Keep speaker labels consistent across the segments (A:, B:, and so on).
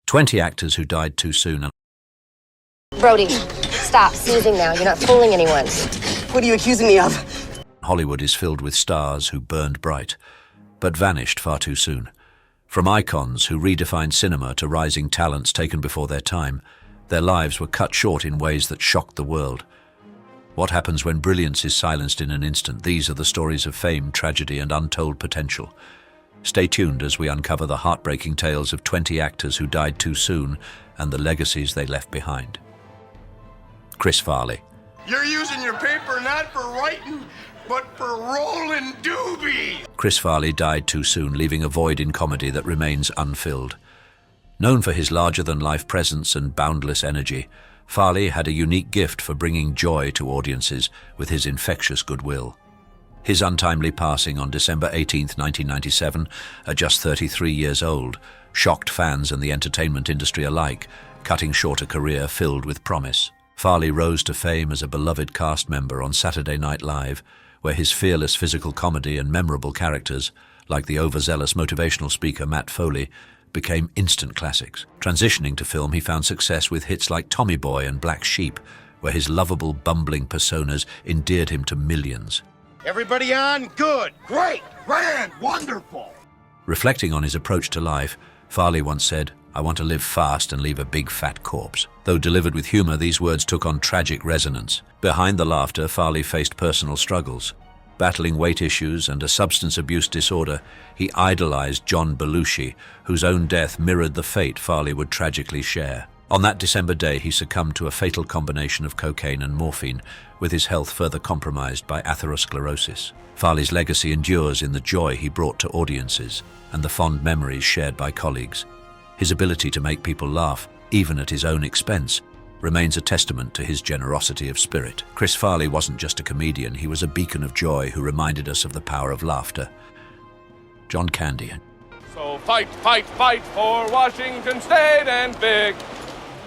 A: 20 actors who died too soon.
B: Brody, stop snoozing now. You're not fooling anyone.
C: What are you accusing me of?
A: Hollywood is filled with stars who burned bright, but vanished far too soon. From icons who redefined cinema to rising talents taken before their time, their lives were cut short in ways that shocked the world. What happens when brilliance is silenced in an instant? These are the stories of fame, tragedy, and untold potential. Stay tuned as we uncover the heartbreaking tales of 20 actors who died too soon and the legacies they left behind. Chris Farley.
D: You're using your paper not for writing, but for rolling doobie.
A: Chris Farley died too soon, leaving a void in comedy that remains unfilled. Known for his larger-than-life presence and boundless energy, Farley had a unique gift for bringing joy to audiences with his infectious goodwill. His untimely passing on December 18, 1997, at just 33 years old, shocked fans and the entertainment industry alike, cutting short a career filled with promise. Farley rose to fame as a beloved cast member on Saturday Night Live, where his fearless physical comedy and memorable characters, like the overzealous motivational speaker Matt Foley, became instant classics. Transitioning to film, he found success with hits like Tommy Boy and Black Sheep, where his lovable, bumbling personas endeared him to millions.
D: Everybody on? Good. Great. Grand. Wonderful.
A: Reflecting on his approach to life, Farley once said, "I want to live fast and leave a big fat corpse." Though delivered with humor, these words took on tragic resonance. Behind the laughter, Farley faced personal struggles. Battling weight issues and a substance abuse disorder, he idolized John Belushi, whose own death mirrored the fate Farley would tragically share. On that December day, he succumbed to a fatal combination of cocaine and morphine, with his health further compromised by atherosclerosis. Farley's legacy endures in the joy he brought to audiences and the fond memories shared by colleagues. His ability to make people laugh, even at his own expense, remains a testament to his generosity of spirit. Chris Farley wasn't just a comedian, he was a beacon of joy who reminded us of the power of laughter. John Candy.
E: So fight, fight, fight for Washington State and big.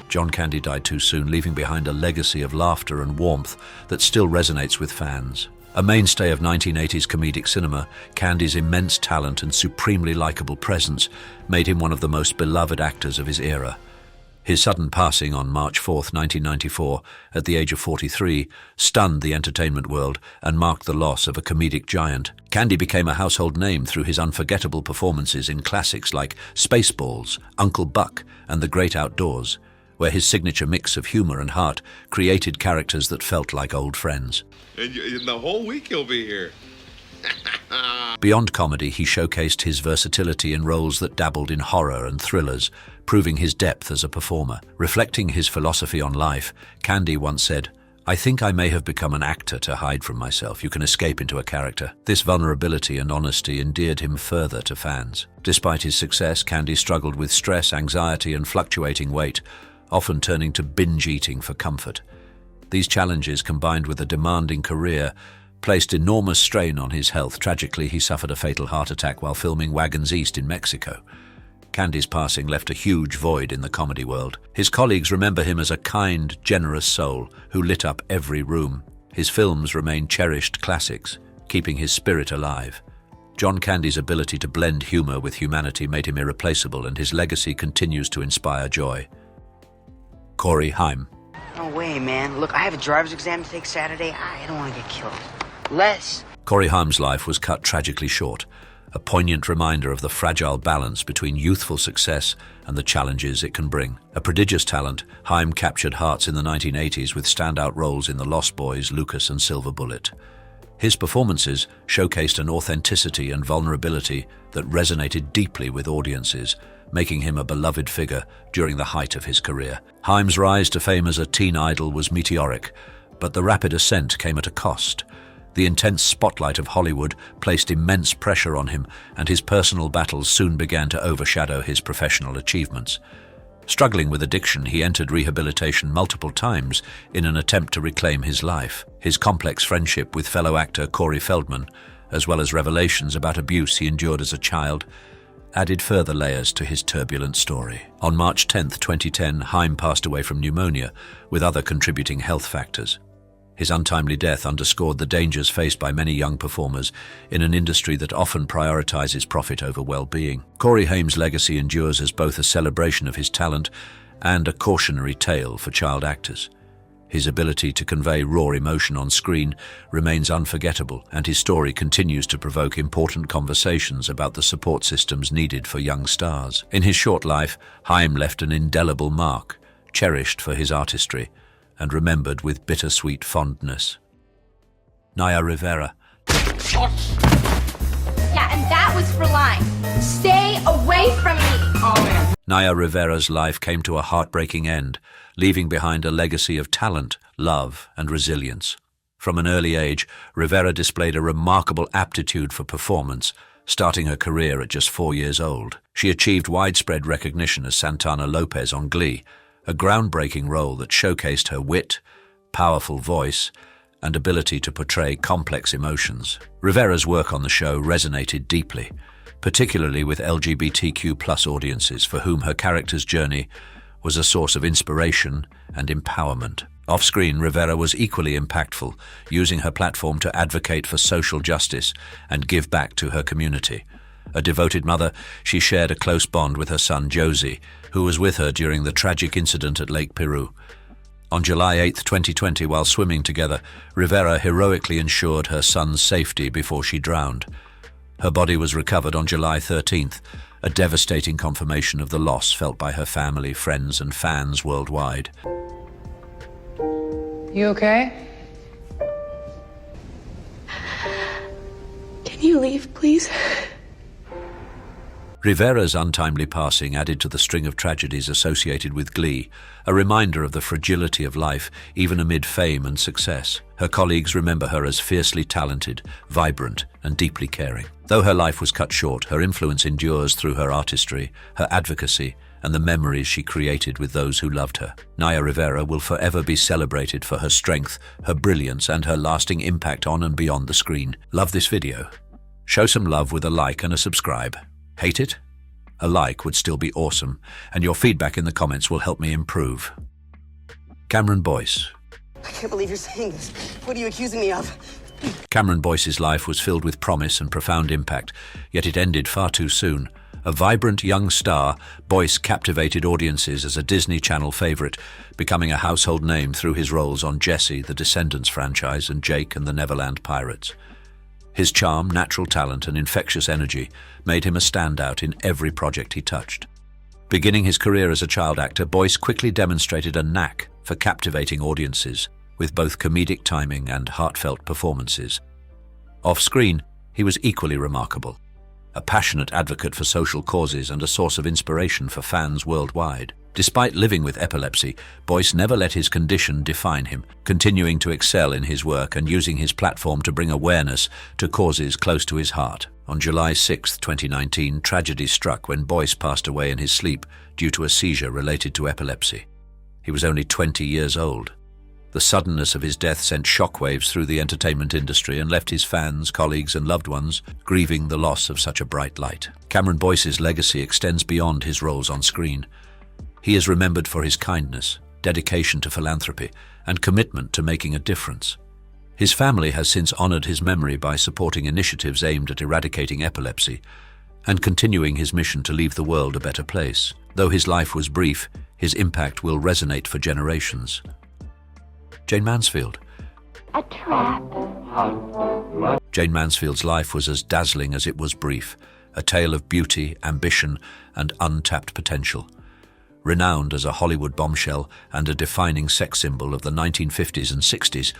A: John Candy died too soon, leaving behind a legacy of laughter and warmth that still resonates with fans. A mainstay of 1980s comedic cinema, Candy's immense talent and supremely likable presence made him one of the most beloved actors of his era. His sudden passing on March 4, 1994, at the age of 43, stunned the entertainment world and marked the loss of a comedic giant. Candy became a household name through his unforgettable performances in classics like Spaceballs, Uncle Buck, and The Great Outdoors, where his signature mix of humor and heart created characters that felt like old friends.
D: And the whole week you'll be here.
A: Beyond comedy, he showcased his versatility in roles that dabbled in horror and thrillers, proving his depth as a performer. Reflecting his philosophy on life, Candy once said, "I think I may have become an actor to hide from myself. You can escape into a character." This vulnerability and honesty endeared him further to fans. Despite his success, Candy struggled with stress, anxiety, and fluctuating weight, often turning to binge eating for comfort. These challenges, combined with a demanding career, placed enormous strain on his health. Tragically, he suffered a fatal heart attack while filming Wagons East in Mexico. Candy's passing left a huge void in the comedy world. His colleagues remember him as a kind, generous soul who lit up every room. His films remain cherished classics, keeping his spirit alive. John Candy's ability to blend humor with humanity made him irreplaceable, and his legacy continues to inspire joy. Corey Haim.
C: No way, man. Look, I have a driver's exam to take Saturday. I don't want to get killed. Les.
A: Corey Haim's life was cut tragically short, a poignant reminder of the fragile balance between youthful success and the challenges it can bring. A prodigious talent, Haim captured hearts in the 1980s with standout roles in The Lost Boys, Lucas, and Silver Bullet. His performances showcased an authenticity and vulnerability that resonated deeply with audiences, making him a beloved figure during the height of his career. Haim's rise to fame as a teen idol was meteoric, but the rapid ascent came at a cost. The intense spotlight of Hollywood placed immense pressure on him, and his personal battles soon began to overshadow his professional achievements. Struggling with addiction, he entered rehabilitation multiple times in an attempt to reclaim his life. His complex friendship with fellow actor Corey Feldman, as well as revelations about abuse he endured as a child, added further layers to his turbulent story. On March 10, 2010, Haim passed away from pneumonia, with other contributing health factors. His untimely death underscored the dangers faced by many young performers in an industry that often prioritizes profit over well-being. Corey Haim's legacy endures as both a celebration of his talent and a cautionary tale for child actors. His ability to convey raw emotion on screen remains unforgettable, and his story continues to provoke important conversations about the support systems needed for young stars. In his short life, Haim left an indelible mark, cherished for his artistry and remembered with bittersweet fondness. Naya Rivera.
F: Yeah, and that was for lying. Stay away from me! Oh, man.
A: Naya Rivera's life came to a heartbreaking end, leaving behind a legacy of talent, love, and resilience. From an early age, Rivera displayed a remarkable aptitude for performance, starting her career at just 4 years old. She achieved widespread recognition as Santana Lopez on Glee, a groundbreaking role that showcased her wit, powerful voice, and ability to portray complex emotions. Rivera's work on the show resonated deeply, particularly with LGBTQ+ audiences for whom her character's journey was a source of inspiration and empowerment. Off-screen, Rivera was equally impactful, using her platform to advocate for social justice and give back to her community. A devoted mother, she shared a close bond with her son Josie, who was with her during the tragic incident at Lake Peru. On July 8, 2020, while swimming together, Rivera heroically ensured her son's safety before she drowned. Her body was recovered on July 13th, a devastating confirmation of the loss felt by her family, friends, and fans worldwide.
G: You okay?
F: Can you leave, please?
A: Rivera's untimely passing added to the string of tragedies associated with Glee, a reminder of the fragility of life, even amid fame and success. Her colleagues remember her as fiercely talented, vibrant, and deeply caring. Though her life was cut short, her influence endures through her artistry, her advocacy, and the memories she created with those who loved her. Naya Rivera will forever be celebrated for her strength, her brilliance, and her lasting impact on and beyond the screen. Love this video? Show some love with a like and a subscribe. Hate it? A like would still be awesome, and your feedback in the comments will help me improve. Cameron Boyce.
C: I can't believe you're saying this. What are you accusing me of?
A: Cameron Boyce's life was filled with promise and profound impact, yet it ended far too soon. A vibrant young star, Boyce captivated audiences as a Disney Channel favorite, becoming a household name through his roles on Jessie, the Descendants franchise, and Jake and the Neverland Pirates. His charm, natural talent, and infectious energy made him a standout in every project he touched. Beginning his career as a child actor, Boyce quickly demonstrated a knack for captivating audiences, with both comedic timing and heartfelt performances. Off-screen, he was equally remarkable, a passionate advocate for social causes and a source of inspiration for fans worldwide. Despite living with epilepsy, Boyce never let his condition define him, continuing to excel in his work and using his platform to bring awareness to causes close to his heart. On July 6, 2019, tragedy struck when Boyce passed away in his sleep due to a seizure related to epilepsy. He was only 20 years old. The suddenness of his death sent shockwaves through the entertainment industry and left his fans, colleagues, and loved ones grieving the loss of such a bright light. Cameron Boyce's legacy extends beyond his roles on screen. He is remembered for his kindness, dedication to philanthropy, and commitment to making a difference. His family has since honored his memory by supporting initiatives aimed at eradicating epilepsy and continuing his mission to leave the world a better place. Though his life was brief, his impact will resonate for generations. Jayne Mansfield.
F: A trap.
A: Jayne Mansfield's life was as dazzling as it was brief, a tale of beauty, ambition, and untapped potential. Renowned as a Hollywood bombshell and a defining sex symbol of the 1950s and 60s,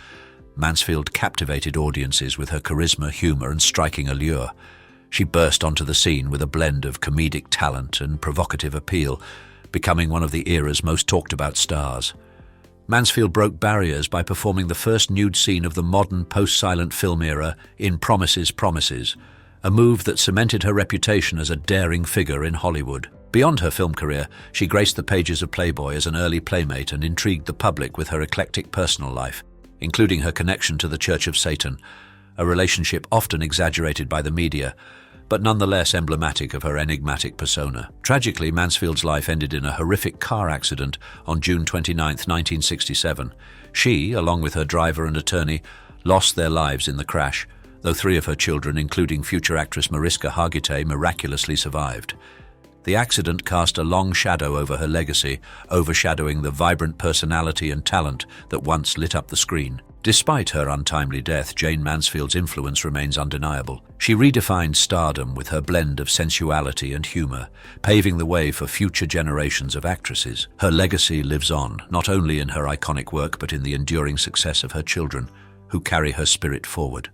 A: Mansfield captivated audiences with her charisma, humor, and striking allure. She burst onto the scene with a blend of comedic talent and provocative appeal, becoming one of the era's most talked-about stars. Mansfield broke barriers by performing the first nude scene of the modern post-silent film era in Promises, Promises, a move that cemented her reputation as a daring figure in Hollywood. Beyond her film career, she graced the pages of Playboy as an early playmate and intrigued the public with her eclectic personal life, including her connection to the Church of Satan, a relationship often exaggerated by the media, but nonetheless emblematic of her enigmatic persona. Tragically, Mansfield's life ended in a horrific car accident on June 29, 1967. She, along with her driver and attorney, lost their lives in the crash, though 3 of her children, including future actress Mariska Hargitay, miraculously survived. The accident cast a long shadow over her legacy, overshadowing the vibrant personality and talent that once lit up the screen. Despite her untimely death, Jayne Mansfield's influence remains undeniable. She redefined stardom with her blend of sensuality and humor, paving the way for future generations of actresses. Her legacy lives on, not only in her iconic work but in the enduring success of her children, who carry her spirit forward.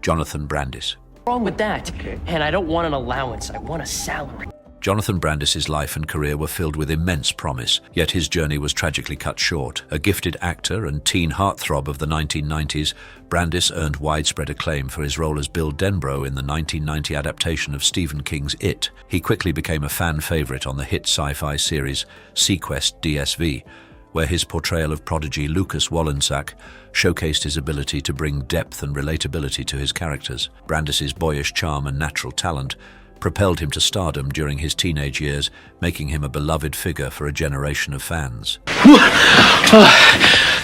A: Jonathan Brandis.
G: Wrong with that? And I don't want an allowance, I want a salary.
A: Jonathan Brandis's life and career were filled with immense promise, yet his journey was tragically cut short. A gifted actor and teen heartthrob of the 1990s, Brandis earned widespread acclaim for his role as Bill Denbrough in the 1990 adaptation of Stephen King's It. He quickly became a fan favorite on the hit sci-fi series Sequest DSV, where his portrayal of prodigy Lucas Wollensack showcased his ability to bring depth and relatability to his characters. Brandis's boyish charm and natural talent propelled him to stardom during his teenage years, making him a beloved figure for a generation of fans.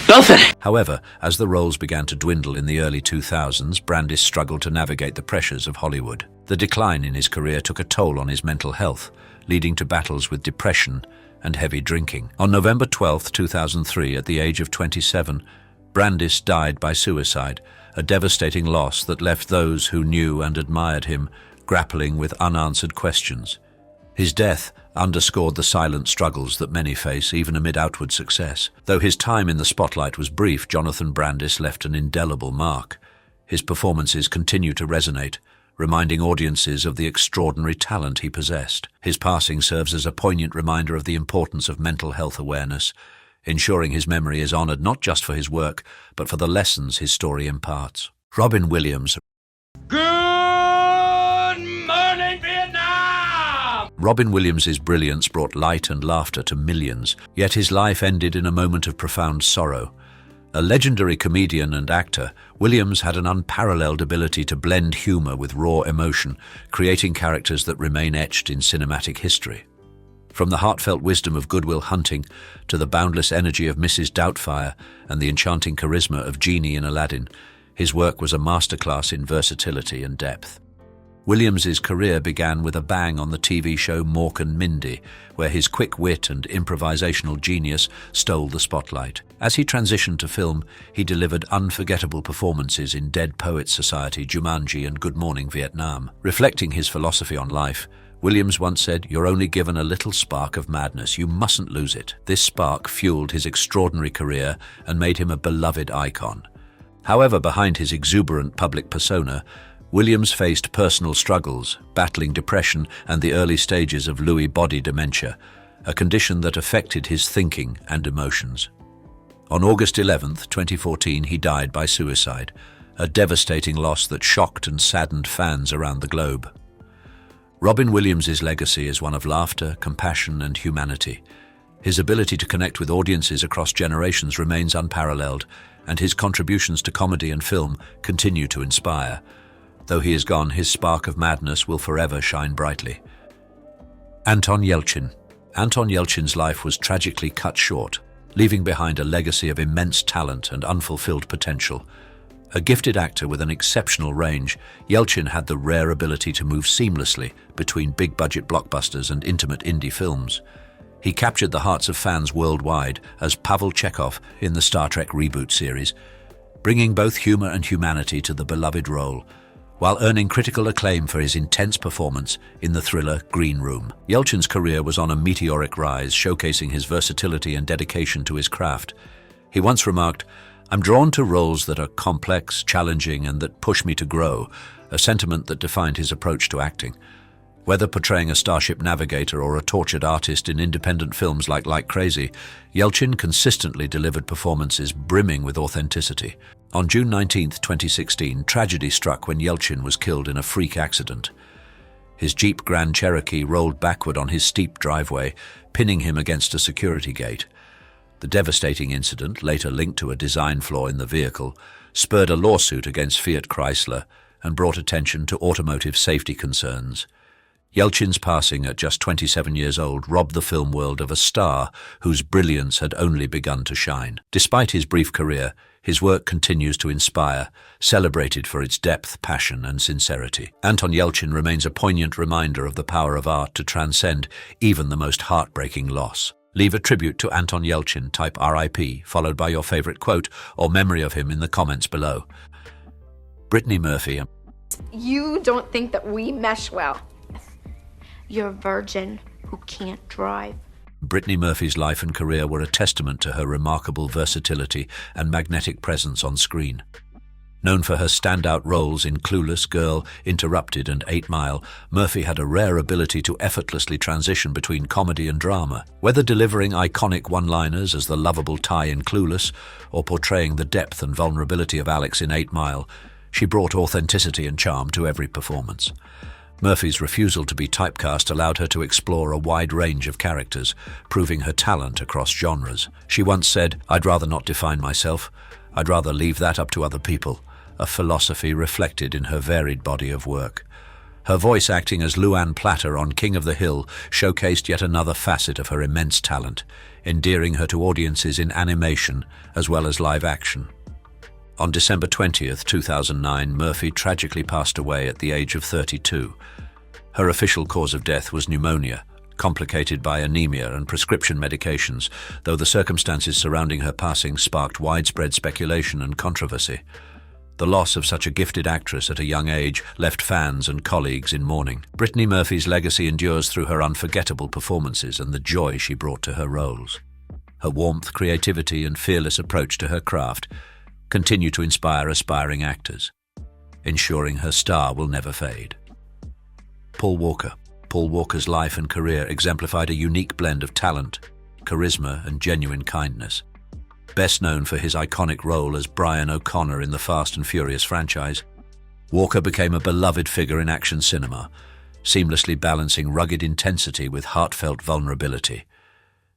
G: Nothing!
A: However, as the roles began to dwindle in the early 2000s, Brandis struggled to navigate the pressures of Hollywood. The decline in his career took a toll on his mental health, leading to battles with depression and heavy drinking. On November 12, 2003, at the age of 27, Brandis died by suicide, a devastating loss that left those who knew and admired him grappling with unanswered questions. His death underscored the silent struggles that many face, even amid outward success. Though his time in the spotlight was brief, Jonathan Brandis left an indelible mark. His performances continue to resonate, reminding audiences of the extraordinary talent he possessed. His passing serves as a poignant reminder of the importance of mental health awareness, ensuring his memory is honored not just for his work, but for the lessons his story imparts. Robin Williams. Robin Williams' brilliance brought light and laughter to millions, yet his life ended in a moment of profound sorrow. A legendary comedian and actor, Williams had an unparalleled ability to blend humor with raw emotion, creating characters that remain etched in cinematic history. From the heartfelt wisdom of Good Will Hunting to the boundless energy of Mrs. Doubtfire and the enchanting charisma of Genie in Aladdin, his work was a masterclass in versatility and depth. Williams's career began with a bang on the TV show Mork and Mindy, where his quick wit and improvisational genius stole the spotlight. As he transitioned to film, he delivered unforgettable performances in Dead Poets Society, Jumanji, and Good Morning Vietnam. Reflecting his philosophy on life, Williams once said, "You're only given a little spark of madness. You mustn't lose it." This spark fueled his extraordinary career and made him a beloved icon. However, behind his exuberant public persona, Williams faced personal struggles, battling depression and the early stages of Lewy body dementia, a condition that affected his thinking and emotions. On August 11, 2014, he died by suicide, a devastating loss that shocked and saddened fans around the globe. Robin Williams' legacy is one of laughter, compassion, and humanity. His ability to connect with audiences across generations remains unparalleled, and his contributions to comedy and film continue to inspire. Though he is gone, his spark of madness will forever shine brightly. Anton Yelchin. Anton Yelchin's life was tragically cut short, leaving behind a legacy of immense talent and unfulfilled potential. A gifted actor with an exceptional range, Yelchin had the rare ability to move seamlessly between big-budget blockbusters and intimate indie films. He captured the hearts of fans worldwide as Pavel Chekhov in the Star Trek reboot series, bringing both humor and humanity to the beloved role, while earning critical acclaim for his intense performance in the thriller Green Room. Yelchin's career was on a meteoric rise, showcasing his versatility and dedication to his craft. He once remarked, "I'm drawn to roles that are complex, challenging, and that push me to grow," a sentiment that defined his approach to acting. Whether portraying a starship navigator or a tortured artist in independent films like Crazy, Yelchin consistently delivered performances brimming with authenticity. On June 19, 2016, tragedy struck when Yelchin was killed in a freak accident. His Jeep Grand Cherokee rolled backward on his steep driveway, pinning him against a security gate. The devastating incident, later linked to a design flaw in the vehicle, spurred a lawsuit against Fiat Chrysler and brought attention to automotive safety concerns. Yelchin's passing at just 27 years old robbed the film world of a star whose brilliance had only begun to shine. Despite his brief career, his work continues to inspire, celebrated for its depth, passion, and sincerity. Anton Yelchin remains a poignant reminder of the power of art to transcend even the most heartbreaking loss. Leave a tribute to Anton Yelchin, type RIP, followed by your favorite quote or memory of him in the comments below. Brittany Murphy.
F: You don't think that we mesh well. You're a virgin who can't drive.
A: Brittany Murphy's life and career were a testament to her remarkable versatility and magnetic presence on screen. Known for her standout roles in Clueless, Girl, Interrupted, and 8 Mile, Murphy had a rare ability to effortlessly transition between comedy and drama. Whether delivering iconic one-liners as the lovable Ty in Clueless or portraying the depth and vulnerability of Alex in 8 Mile, she brought authenticity and charm to every performance. Murphy's refusal to be typecast allowed her to explore a wide range of characters, proving her talent across genres. She once said, "I'd rather not define myself. I'd rather leave that up to other people," a philosophy reflected in her varied body of work. Her voice acting as Luann Platter on King of the Hill showcased yet another facet of her immense talent, endearing her to audiences in animation as well as live action. On December 20th, 2009, Murphy tragically passed away at the age of 32. Her official cause of death was pneumonia, complicated by anemia and prescription medications, though the circumstances surrounding her passing sparked widespread speculation and controversy. The loss of such a gifted actress at a young age left fans and colleagues in mourning. Brittany Murphy's legacy endures through her unforgettable performances and the joy she brought to her roles. Her warmth, creativity, and fearless approach to her craft continue to inspire aspiring actors, ensuring her star will never fade. Paul Walker. Paul Walker's life and career exemplified a unique blend of talent, charisma, and genuine kindness. Best known for his iconic role as Brian O'Connor in the Fast and Furious franchise, Walker became a beloved figure in action cinema, seamlessly balancing rugged intensity with heartfelt vulnerability.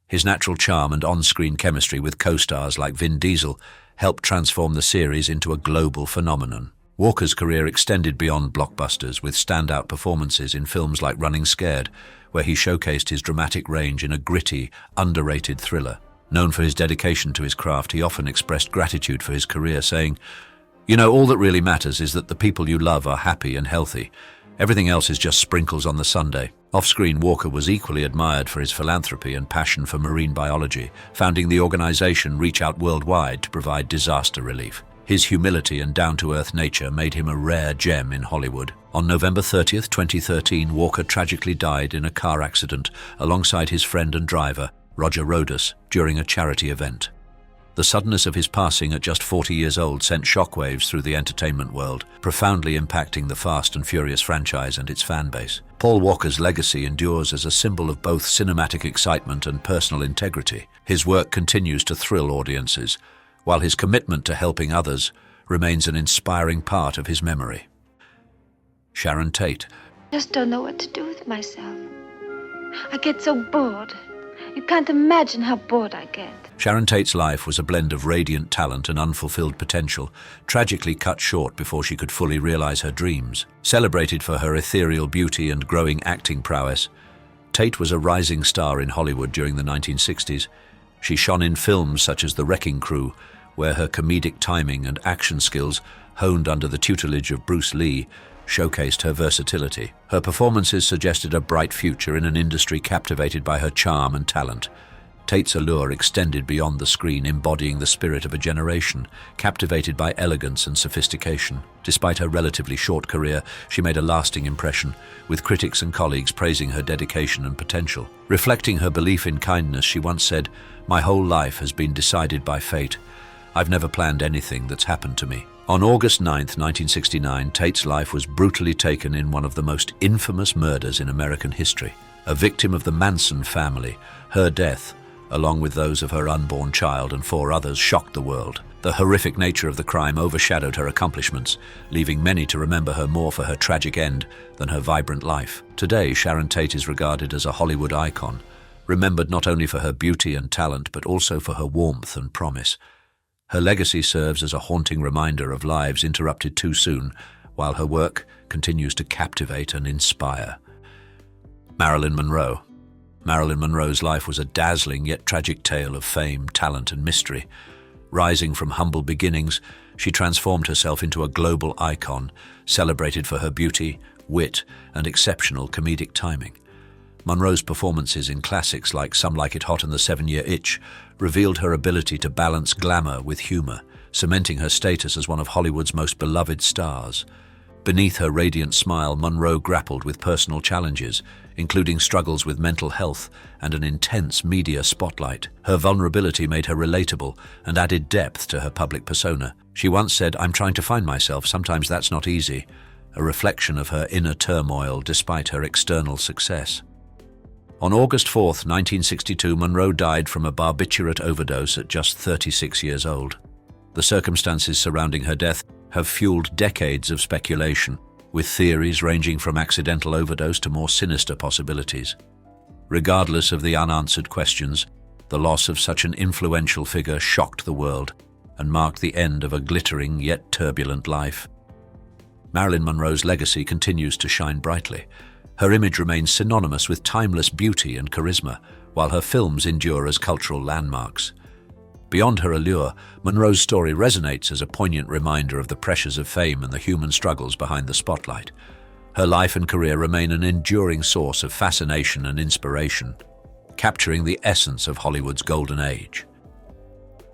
A: His natural charm and on-screen chemistry with co-stars like Vin Diesel helped transform the series into a global phenomenon. Walker's career extended beyond blockbusters with standout performances in films like Running Scared, where he showcased his dramatic range in a gritty, underrated thriller. Known for his dedication to his craft, he often expressed gratitude for his career, saying, "You know, all that really matters is that the people you love are happy and healthy. Everything else is just sprinkles on the sundae." Off-screen, Walker was equally admired for his philanthropy and passion for marine biology, founding the organization Reach Out Worldwide to provide disaster relief. His humility and down-to-earth nature made him a rare gem in Hollywood. On November 30th, 2013, Walker tragically died in a car accident alongside his friend and driver, Roger Rodas, during a charity event. The suddenness of his passing at just 40 years old sent shockwaves through the entertainment world, profoundly impacting the Fast and Furious franchise and its fan base. Paul Walker's legacy endures as a symbol of both cinematic excitement and personal integrity. His work continues to thrill audiences, while his commitment to helping others remains an inspiring part of his memory. Sharon Tate.
H: Just don't know what to do with myself. I get so bored. You can't imagine how bored I get.
A: Sharon Tate's life was a blend of radiant talent and unfulfilled potential, tragically cut short before she could fully realize her dreams. Celebrated for her ethereal beauty and growing acting prowess, Tate was a rising star in Hollywood during the 1960s. She shone in films such as The Wrecking Crew, where her comedic timing and action skills, honed under the tutelage of Bruce Lee, showcased her versatility. Her performances suggested a bright future in an industry captivated by her charm and talent. Tate's allure extended beyond the screen, embodying the spirit of a generation, captivated by elegance and sophistication. Despite her relatively short career, she made a lasting impression, with critics and colleagues praising her dedication and potential. Reflecting her belief in kindness, she once said, "My whole life has been decided by fate. I've never planned anything that's happened to me." On August 9, 1969, Tate's life was brutally taken in one of the most infamous murders in American history. A victim of the Manson family, her death, along with those of her unborn child and 4 others, shocked the world. The horrific nature of the crime overshadowed her accomplishments, leaving many to remember her more for her tragic end than her vibrant life. Today, Sharon Tate is regarded as a Hollywood icon, remembered not only for her beauty and talent, but also for her warmth and promise. Her legacy serves as a haunting reminder of lives interrupted too soon, while her work continues to captivate and inspire. Marilyn Monroe. Marilyn Monroe's life was a dazzling yet tragic tale of fame, talent, and mystery. Rising from humble beginnings, she transformed herself into a global icon, celebrated for her beauty, wit, and exceptional comedic timing. Monroe's performances in classics like Some Like It Hot and The 7-Year Itch revealed her ability to balance glamour with humor, cementing her status as one of Hollywood's most beloved stars. Beneath her radiant smile, Monroe grappled with personal challenges, including struggles with mental health and an intense media spotlight. Her vulnerability made her relatable and added depth to her public persona. She once said, "I'm trying to find myself, sometimes that's not easy," a reflection of her inner turmoil despite her external success. On August 4, 1962, Monroe died from a barbiturate overdose at just 36 years old. The circumstances surrounding her death have fueled decades of speculation, with theories ranging from accidental overdose to more sinister possibilities. Regardless of the unanswered questions, the loss of such an influential figure shocked the world and marked the end of a glittering yet turbulent life. Marilyn Monroe's legacy continues to shine brightly. Her image remains synonymous with timeless beauty and charisma, while her films endure as cultural landmarks. Beyond her allure, Monroe's story resonates as a poignant reminder of the pressures of fame and the human struggles behind the spotlight. Her life and career remain an enduring source of fascination and inspiration, capturing the essence of Hollywood's golden age.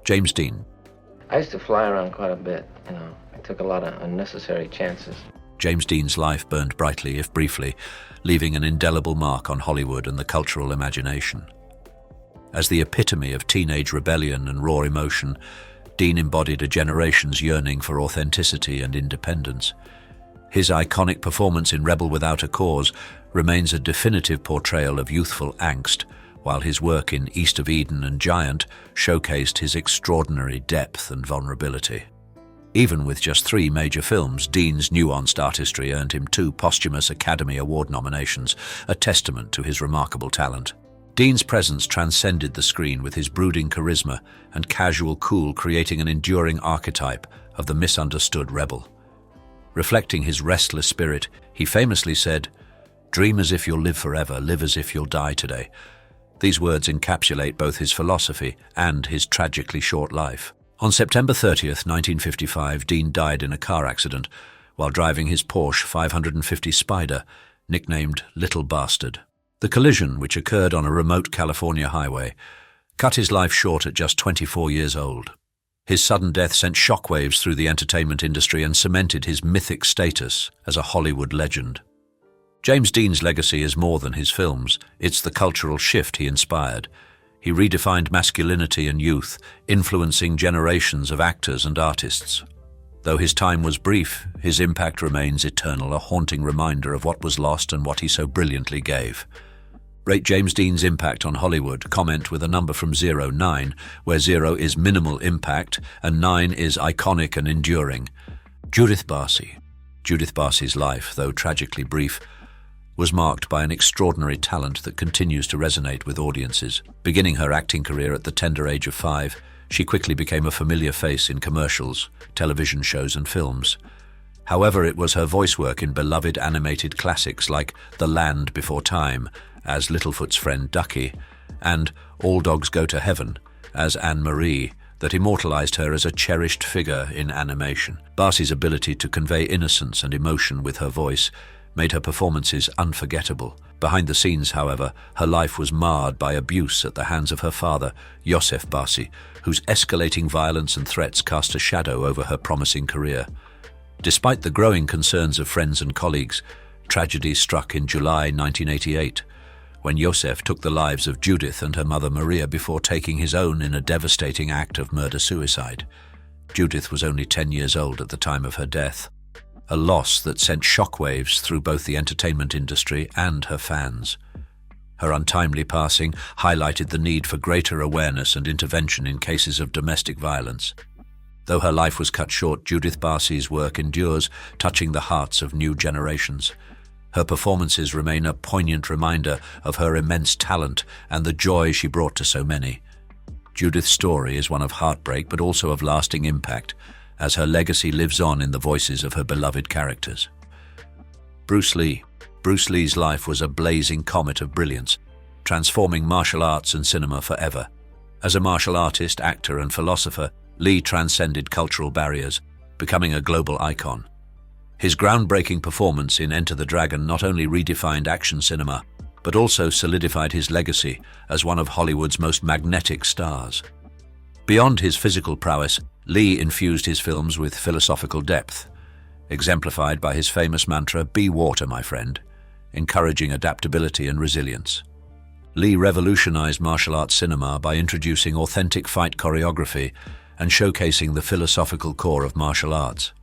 A: James Dean.
I: I used to fly around quite a bit, I took a lot of unnecessary chances.
A: James Dean's life burned brightly, if briefly, leaving an indelible mark on Hollywood and the cultural imagination. As the epitome of teenage rebellion and raw emotion, Dean embodied a generation's yearning for authenticity and independence. His iconic performance in Rebel Without a Cause remains a definitive portrayal of youthful angst, while his work in East of Eden and Giant showcased his extraordinary depth and vulnerability. Even with just 3 major films, Dean's nuanced artistry earned him 2 posthumous Academy Award nominations, a testament to his remarkable talent. Dean's presence transcended the screen with his brooding charisma and casual cool, creating an enduring archetype of the misunderstood rebel. Reflecting his restless spirit, he famously said, "Dream as if you'll live forever, live as if you'll die today." These words encapsulate both his philosophy and his tragically short life. On September 30th, 1955, Dean died in a car accident while driving his Porsche 550 Spider, nicknamed Little Bastard. The collision, which occurred on a remote California highway, cut his life short at just 24 years old. His sudden death sent shockwaves through the entertainment industry and cemented his mythic status as a Hollywood legend. James Dean's legacy is more than his films, it's the cultural shift he inspired. He redefined masculinity and youth, influencing generations of actors and artists. Though his time was brief, his impact remains eternal, a haunting reminder of what was lost and what he so brilliantly gave. Rate James Dean's impact on Hollywood. Comment with a number from 0 to 9, where 0 is minimal impact and 9 is iconic and enduring. Judith Barsi. Judith Barsi's life, though tragically brief, was marked by an extraordinary talent that continues to resonate with audiences. Beginning her acting career at the tender age of 5, she quickly became a familiar face in commercials, television shows, and films. However, it was her voice work in beloved animated classics like The Land Before Time as Littlefoot's friend Ducky and All Dogs Go to Heaven as Anne-Marie that immortalized her as a cherished figure in animation. Barsi's ability to convey innocence and emotion with her voice made her performances unforgettable. Behind the scenes, however, her life was marred by abuse at the hands of her father, Joseph Barsi, whose escalating violence and threats cast a shadow over her promising career. Despite the growing concerns of friends and colleagues, tragedy struck in July 1988, when Joseph took the lives of Judith and her mother Maria before taking his own in a devastating act of murder-suicide. Judith was only 10 years old at the time of her death, a loss that sent shockwaves through both the entertainment industry and her fans. Her untimely passing highlighted the need for greater awareness and intervention in cases of domestic violence. Though her life was cut short, Judith Barsi's work endures, touching the hearts of new generations. Her performances remain a poignant reminder of her immense talent and the joy she brought to so many. Judith's story is one of heartbreak but also of lasting impact, as her legacy lives on in the voices of her beloved characters. Bruce Lee. Bruce Lee's life was a blazing comet of brilliance, transforming martial arts and cinema forever. As a martial artist, actor, and philosopher, Lee transcended cultural barriers, becoming a global icon. His groundbreaking performance in Enter the Dragon not only redefined action cinema, but also solidified his legacy as one of Hollywood's most magnetic stars. Beyond his physical prowess, Lee infused his films with philosophical depth, exemplified by his famous mantra, "Be water, my friend," encouraging adaptability and resilience. Lee revolutionized martial arts cinema by introducing authentic fight choreography and showcasing the philosophical core of martial arts.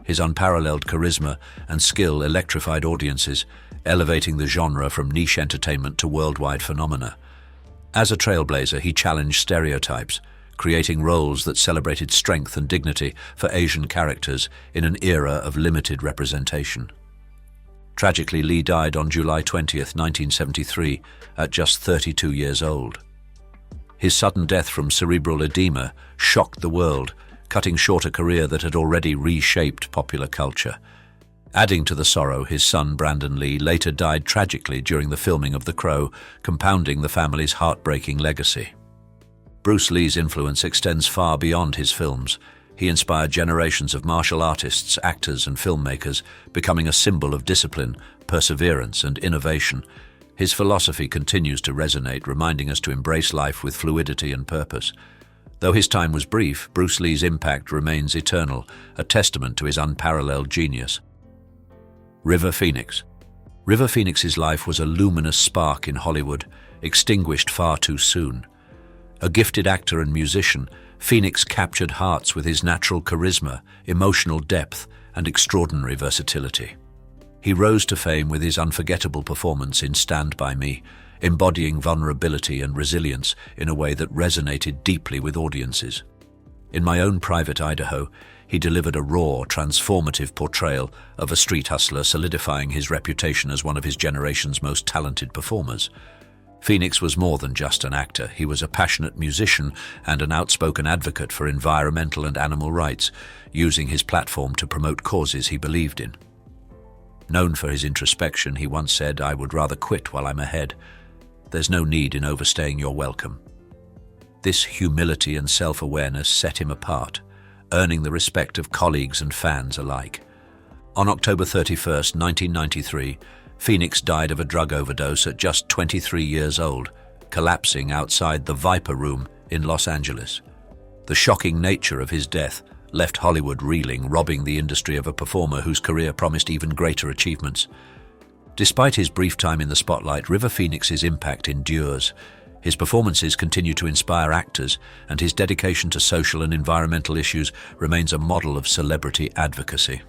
A: His unparalleled charisma and skill electrified audiences, elevating the genre from niche entertainment to worldwide phenomena. As a trailblazer, he challenged stereotypes, creating roles that celebrated strength and dignity for Asian characters in an era of limited representation. Tragically, Lee died on July 20th, 1973, at just 32 years old. His sudden death from cerebral edema shocked the world, cutting short a career that had already reshaped popular culture. Adding to the sorrow, his son Brandon Lee later died tragically during the filming of The Crow, compounding the family's heartbreaking legacy. Bruce Lee's influence extends far beyond his films. He inspired generations of martial artists, actors, and filmmakers, becoming a symbol of discipline, perseverance, and innovation. His philosophy continues to resonate, reminding us to embrace life with fluidity and purpose. Though his time was brief, Bruce Lee's impact remains eternal, a testament to his unparalleled genius. River Phoenix. River Phoenix's life was a luminous spark in Hollywood, extinguished far too soon. A gifted actor and musician, Phoenix captured hearts with his natural charisma, emotional depth, and extraordinary versatility. He rose to fame with his unforgettable performance in Stand By Me, embodying vulnerability and resilience in a way that resonated deeply with audiences. In My Own Private Idaho, he delivered a raw, transformative portrayal of a street hustler, solidifying his reputation as one of his generation's most talented performers. Phoenix was more than just an actor. He was a passionate musician and an outspoken advocate for environmental and animal rights, using his platform to promote causes he believed in. Known for his introspection, he once said, "I would rather quit while I'm ahead. There's no need in overstaying your welcome." This humility and self-awareness set him apart, earning the respect of colleagues and fans alike. On October 31st, 1993, Phoenix died of a drug overdose at just 23 years old, collapsing outside the Viper Room in Los Angeles. The shocking nature of his death left Hollywood reeling, robbing the industry of a performer whose career promised even greater achievements. Despite his brief time in the spotlight, River Phoenix's impact endures. His performances continue to inspire actors, and his dedication to social and environmental issues remains a model of celebrity advocacy.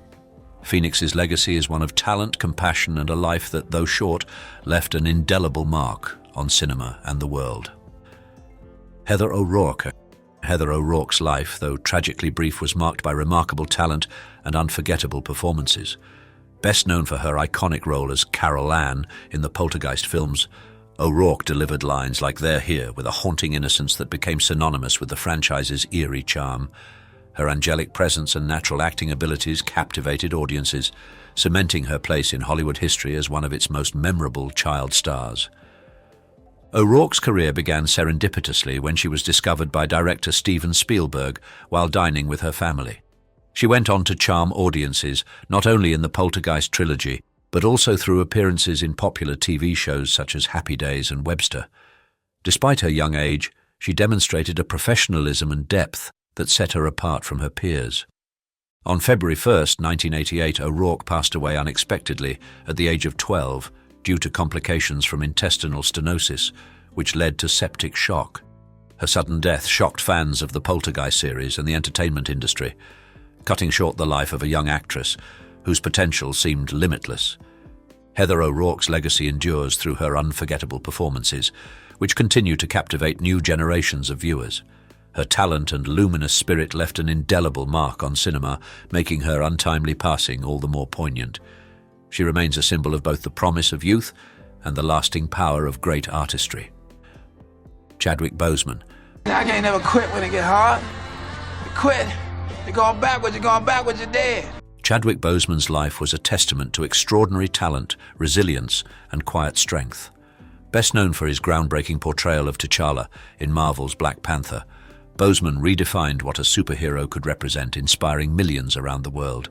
A: Phoenix's legacy is one of talent, compassion, and a life that, though short, left an indelible mark on cinema and the world. Heather O'Rourke. Heather O'Rourke's life, though tragically brief, was marked by remarkable talent and unforgettable performances. Best known for her iconic role as Carol Ann in the Poltergeist films, O'Rourke delivered lines like "They're Here" with a haunting innocence that became synonymous with the franchise's eerie charm. Her angelic presence and natural acting abilities captivated audiences, cementing her place in Hollywood history as one of its most memorable child stars. O'Rourke's career began serendipitously when she was discovered by director Steven Spielberg while dining with her family. She went on to charm audiences not only in the Poltergeist trilogy, but also through appearances in popular TV shows such as Happy Days and Webster. Despite her young age, she demonstrated a professionalism and depth that set her apart from her peers. On February 1st, 1988, O'Rourke passed away unexpectedly at the age of 12 due to complications from intestinal stenosis, which led to septic shock. Her sudden death shocked fans of the Poltergeist series and the entertainment industry, cutting short the life of a young actress whose potential seemed limitless. Heather O'Rourke's legacy endures through her unforgettable performances, which continue to captivate new generations of viewers. Her talent and luminous spirit left an indelible mark on cinema, making her untimely passing all the more poignant. She remains a symbol of both the promise of youth and the lasting power of great artistry. Chadwick Boseman.
J: I can't never quit when it get hard. Quit,
D: You're going backwards, you're dead.
A: Chadwick Boseman's life was a testament to extraordinary talent, resilience, and quiet strength. Best known for his groundbreaking portrayal of T'Challa in Marvel's Black Panther, Boseman redefined what a superhero could represent, inspiring millions around the world.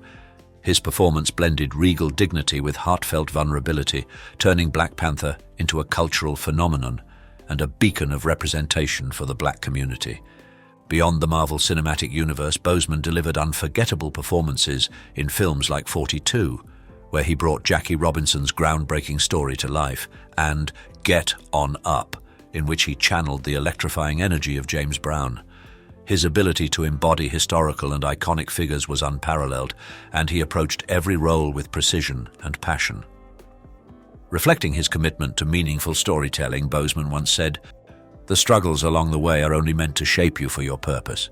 A: His performance blended regal dignity with heartfelt vulnerability, turning Black Panther into a cultural phenomenon and a beacon of representation for the black community. Beyond the Marvel Cinematic Universe, Boseman delivered unforgettable performances in films like 42, where he brought Jackie Robinson's groundbreaking story to life, and Get On Up, in which he channeled the electrifying energy of James Brown. His ability to embody historical and iconic figures was unparalleled, and he approached every role with precision and passion. Reflecting his commitment to meaningful storytelling, Boseman once said, "The struggles along the way are only meant to shape you for your purpose."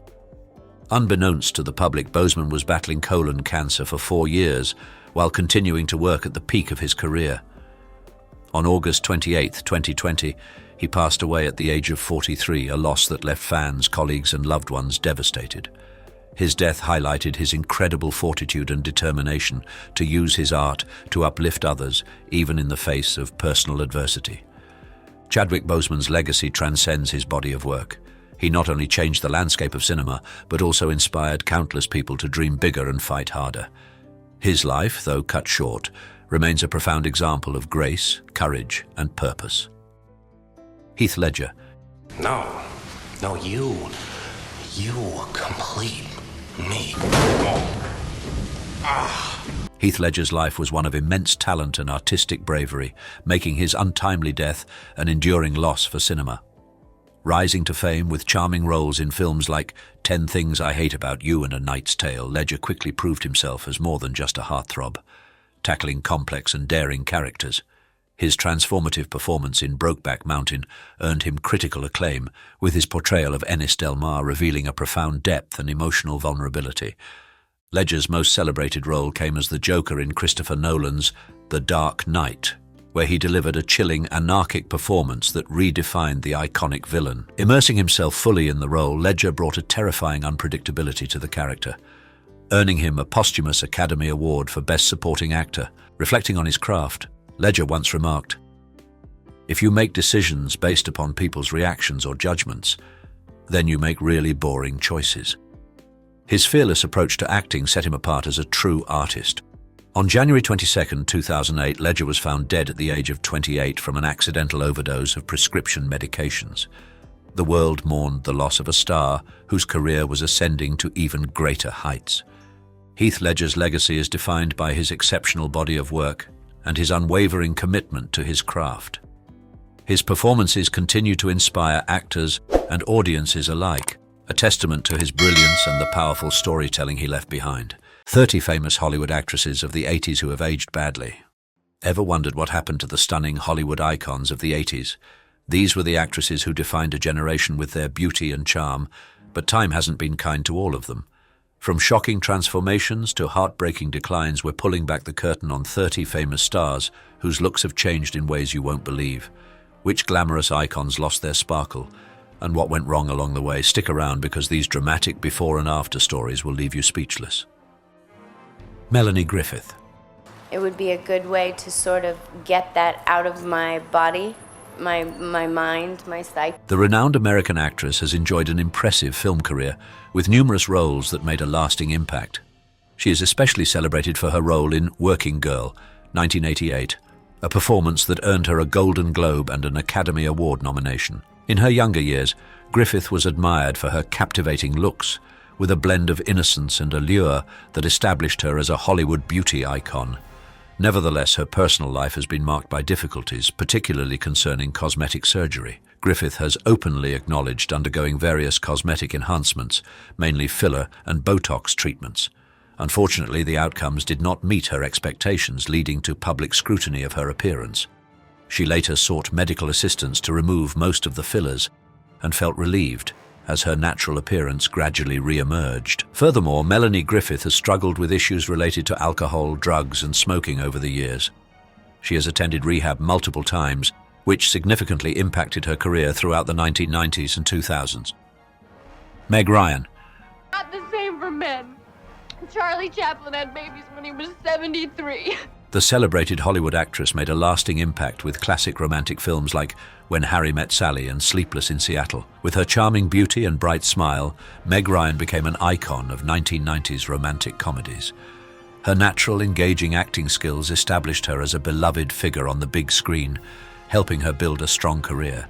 A: Unbeknownst to the public, Boseman was battling colon cancer for 4 years while continuing to work at the peak of his career. On August 28, 2020, he passed away at the age of 43, a loss that left fans, colleagues, and loved ones devastated. His death highlighted his incredible fortitude and determination to use his art to uplift others, even in the face of personal adversity. Chadwick Boseman's legacy transcends his body of work. He not only changed the landscape of cinema, but also inspired countless people to dream bigger and fight harder. His life, though cut short, remains a profound example of grace, courage, and purpose. Heath Ledger.
J: No, you complete me.
A: Heath Ledger's life was one of immense talent and artistic bravery, making his untimely death an enduring loss for cinema. Rising to fame with charming roles in films like 10 Things I Hate About You and A Knight's Tale, Ledger quickly proved himself as more than just a heartthrob, tackling complex and daring characters. His transformative performance in Brokeback Mountain earned him critical acclaim, with his portrayal of Ennis Del Mar revealing a profound depth and emotional vulnerability. Ledger's most celebrated role came as the Joker in Christopher Nolan's The Dark Knight, where he delivered a chilling, anarchic performance that redefined the iconic villain. Immersing himself fully in the role, Ledger brought a terrifying unpredictability to the character, earning him a posthumous Academy Award for Best Supporting Actor. Reflecting on his craft, Ledger once remarked, "If you make decisions based upon people's reactions or judgments, then you make really boring choices." His fearless approach to acting set him apart as a true artist. On January 22, 2008, Ledger was found dead at the age of 28 from an accidental overdose of prescription medications. The world mourned the loss of a star whose career was ascending to even greater heights. Heath Ledger's legacy is defined by his exceptional body of work and his unwavering commitment to his craft. His performances continue to inspire actors and audiences alike, a testament to his brilliance and the powerful storytelling he left behind. 30 famous Hollywood actresses of the 80s who have aged badly. Ever wondered what happened to the stunning Hollywood icons of the 80s? These were the actresses who defined a generation with their beauty and charm, but time hasn't been kind to all of them. From shocking transformations to heartbreaking declines, we're pulling back the curtain on 30 famous stars whose looks have changed in ways you won't believe. Which glamorous icons lost their sparkle? And what went wrong along the way? Stick around, because these dramatic before and after stories will leave you speechless. Melanie Griffith.
K: It would be a good way to sort of get that out of my body, my mind, my psyche.
A: The renowned American actress has enjoyed an impressive film career, with numerous roles that made a lasting impact. She is especially celebrated for her role in Working Girl, 1988, a performance that earned her a Golden Globe and an Academy Award nomination. In her younger years, Griffith was admired for her captivating looks, with a blend of innocence and allure that established her as a Hollywood beauty icon. Nevertheless, her personal life has been marked by difficulties, particularly concerning cosmetic surgery. Griffith has openly acknowledged undergoing various cosmetic enhancements, mainly filler and Botox treatments. Unfortunately, the outcomes did not meet her expectations, leading to public scrutiny of her appearance. She later sought medical assistance to remove most of the fillers and felt relieved as her natural appearance gradually re-emerged. Furthermore, Melanie Griffith has struggled with issues related to alcohol, drugs, and smoking over the years. She has attended rehab multiple times, which significantly impacted her career throughout the 1990s and 2000s. Meg Ryan.
F: Not the same for men. Charlie Chaplin had babies when he was 73.
A: The celebrated Hollywood actress made a lasting impact with classic romantic films like When Harry Met Sally and Sleepless in Seattle. With her charming beauty and bright smile, Meg Ryan became an icon of 1990s romantic comedies. Her natural, engaging acting skills established her as a beloved figure on the big screen, helping her build a strong career.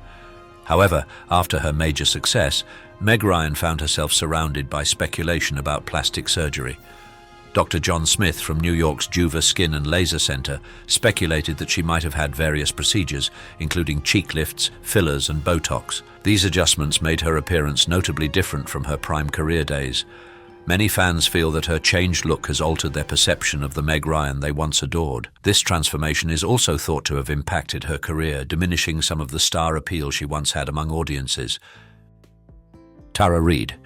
A: However, after her major success, Meg Ryan found herself surrounded by speculation about plastic surgery. Dr. John Smith from New York's Juva Skin and Laser Center speculated that she might have had various procedures, including cheek lifts, fillers, and Botox. These adjustments made her appearance notably different from her prime career days. Many fans feel that her changed look has altered their perception of the Meg Ryan they once adored. This transformation is also thought to have impacted her career, diminishing some of the star appeal she once had among audiences. Tara Reid.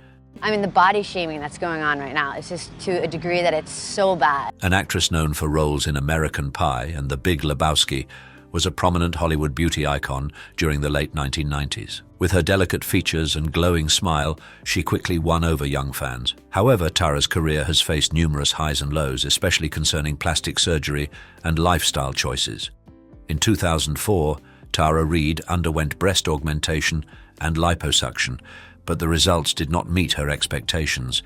B: I mean, the body shaming that's going on right now is just to a degree that it's so bad.
A: An actress known for roles in American Pie and The Big Lebowski, was a prominent Hollywood beauty icon during the late 1990s. With her delicate features and glowing smile, she quickly won over young fans. However, Tara's career has faced numerous highs and lows, especially concerning plastic surgery and lifestyle choices. In 2004, Tara Reid underwent breast augmentation and liposuction, but the results did not meet her expectations.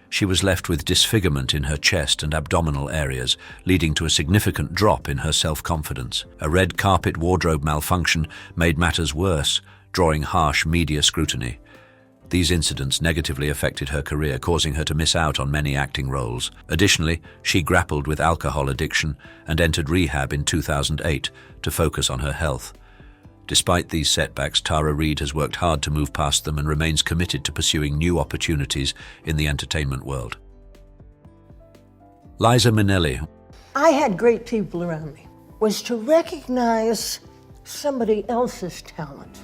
A: She was left with disfigurement in her chest and abdominal areas, leading to a significant drop in her self-confidence. A red carpet wardrobe malfunction made matters worse, drawing harsh media scrutiny. These incidents negatively affected her career, causing her to miss out on many acting roles. Additionally, she grappled with alcohol addiction and entered rehab in 2008 to focus on her health. Despite these setbacks, Tara Reid has worked hard to move past them and remains committed to pursuing new opportunities in the entertainment world. Liza Minnelli.
L: I had great people around me. Was to recognize somebody else's talent.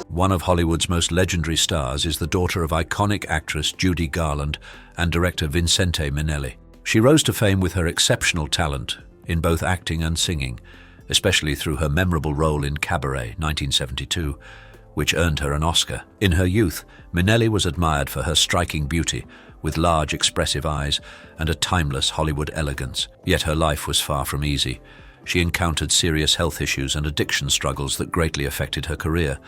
A: One of Hollywood's most legendary stars is the daughter of iconic actress Judy Garland and director Vincente Minnelli. She rose to fame with her exceptional talent in both acting and singing, especially through her memorable role in Cabaret, 1972, which earned her an Oscar. In her youth, Minnelli was admired for her striking beauty, with large, expressive eyes and a timeless Hollywood elegance. Yet her life was far from easy. She encountered serious health issues and addiction struggles that greatly affected her career.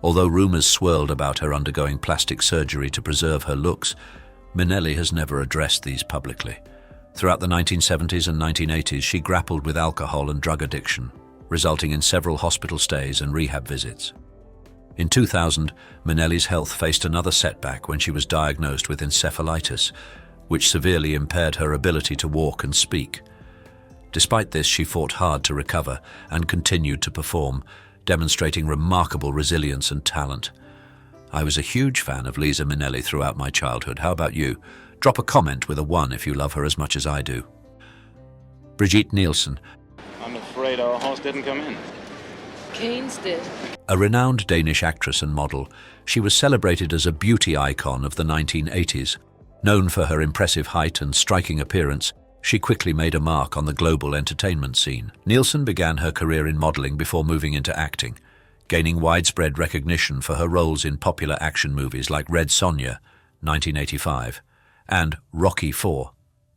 A: Although rumors swirled about her undergoing plastic surgery to preserve her looks, Minnelli has never addressed these publicly. Throughout the 1970s and 1980s, she grappled with alcohol and drug addiction, resulting in several hospital stays and rehab visits. In 2000, Minnelli's health faced another setback when she was diagnosed with encephalitis, which severely impaired her ability to walk and speak. Despite this, she fought hard to recover and continued to perform, demonstrating remarkable resilience and talent. I was a huge fan of Liza Minnelli throughout my childhood. How about you? Drop a comment with a 1 if you love her as much as I do. Brigitte Nielsen.
M: I'm afraid our host didn't come in.
N: Keynes did.
A: A renowned Danish actress and model, she was celebrated as a beauty icon of the 1980s. Known for her impressive height and striking appearance, she quickly made a mark on the global entertainment scene. Nielsen began her career in modeling before moving into acting, gaining widespread recognition for her roles in popular action movies like Red Sonja, 1985, and Rocky IV,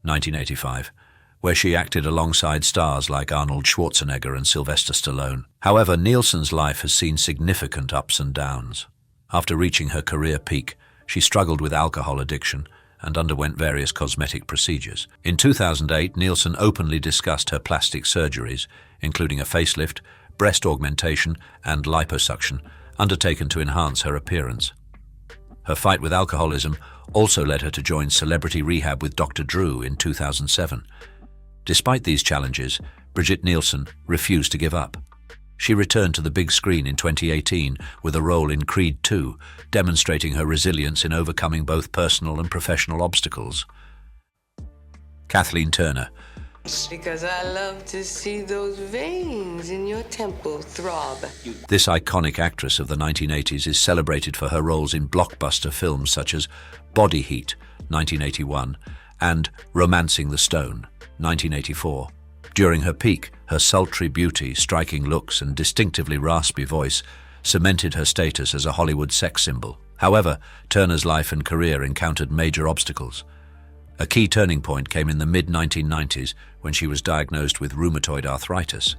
A: 1985, where she acted alongside stars like Arnold Schwarzenegger and Sylvester Stallone. However, Nielsen's life has seen significant ups and downs. After reaching her career peak, she struggled with alcohol addiction and underwent various cosmetic procedures. In 2008, Nielsen openly discussed her plastic surgeries, including a facelift, breast augmentation, and liposuction, undertaken to enhance her appearance. Her fight with alcoholism also led her to join celebrity rehab with Dr. Drew in 2007. Despite these challenges, Brigitte Nielsen refused to give up. She returned to the big screen in 2018 with a role in Creed II, demonstrating her resilience in overcoming both personal and professional obstacles. Kathleen Turner.
O: Because I love to see those veins in your temple throb.
A: This iconic actress of the 1980s is celebrated for her roles in blockbuster films such as Body Heat, 1981, and Romancing the Stone, 1984. During her peak, her sultry beauty, striking looks, and distinctively raspy voice cemented her status as a Hollywood sex symbol. However, Turner's life and career encountered major obstacles. A key turning point came in the mid-1990s when she was diagnosed with rheumatoid arthritis,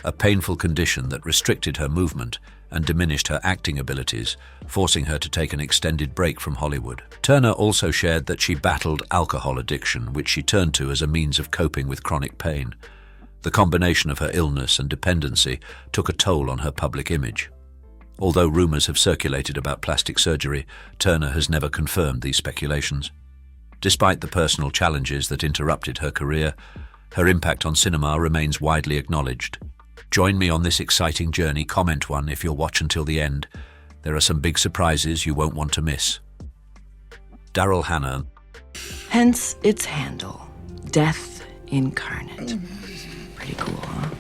A: a painful condition that restricted her movement and diminished her acting abilities, forcing her to take an extended break from Hollywood. Turner also shared that she battled alcohol addiction, which she turned to as a means of coping with chronic pain. The combination of her illness and dependency took a toll on her public image. Although rumors have circulated about plastic surgery, Turner has never confirmed these speculations. Despite the personal challenges that interrupted her career, her impact on cinema remains widely acknowledged. Join me on this exciting journey. Comment one if you'll watch until the end. There are some big surprises you won't want to miss. Daryl Hannah.
P: Hence its handle, Death Incarnate. Pretty cool, huh?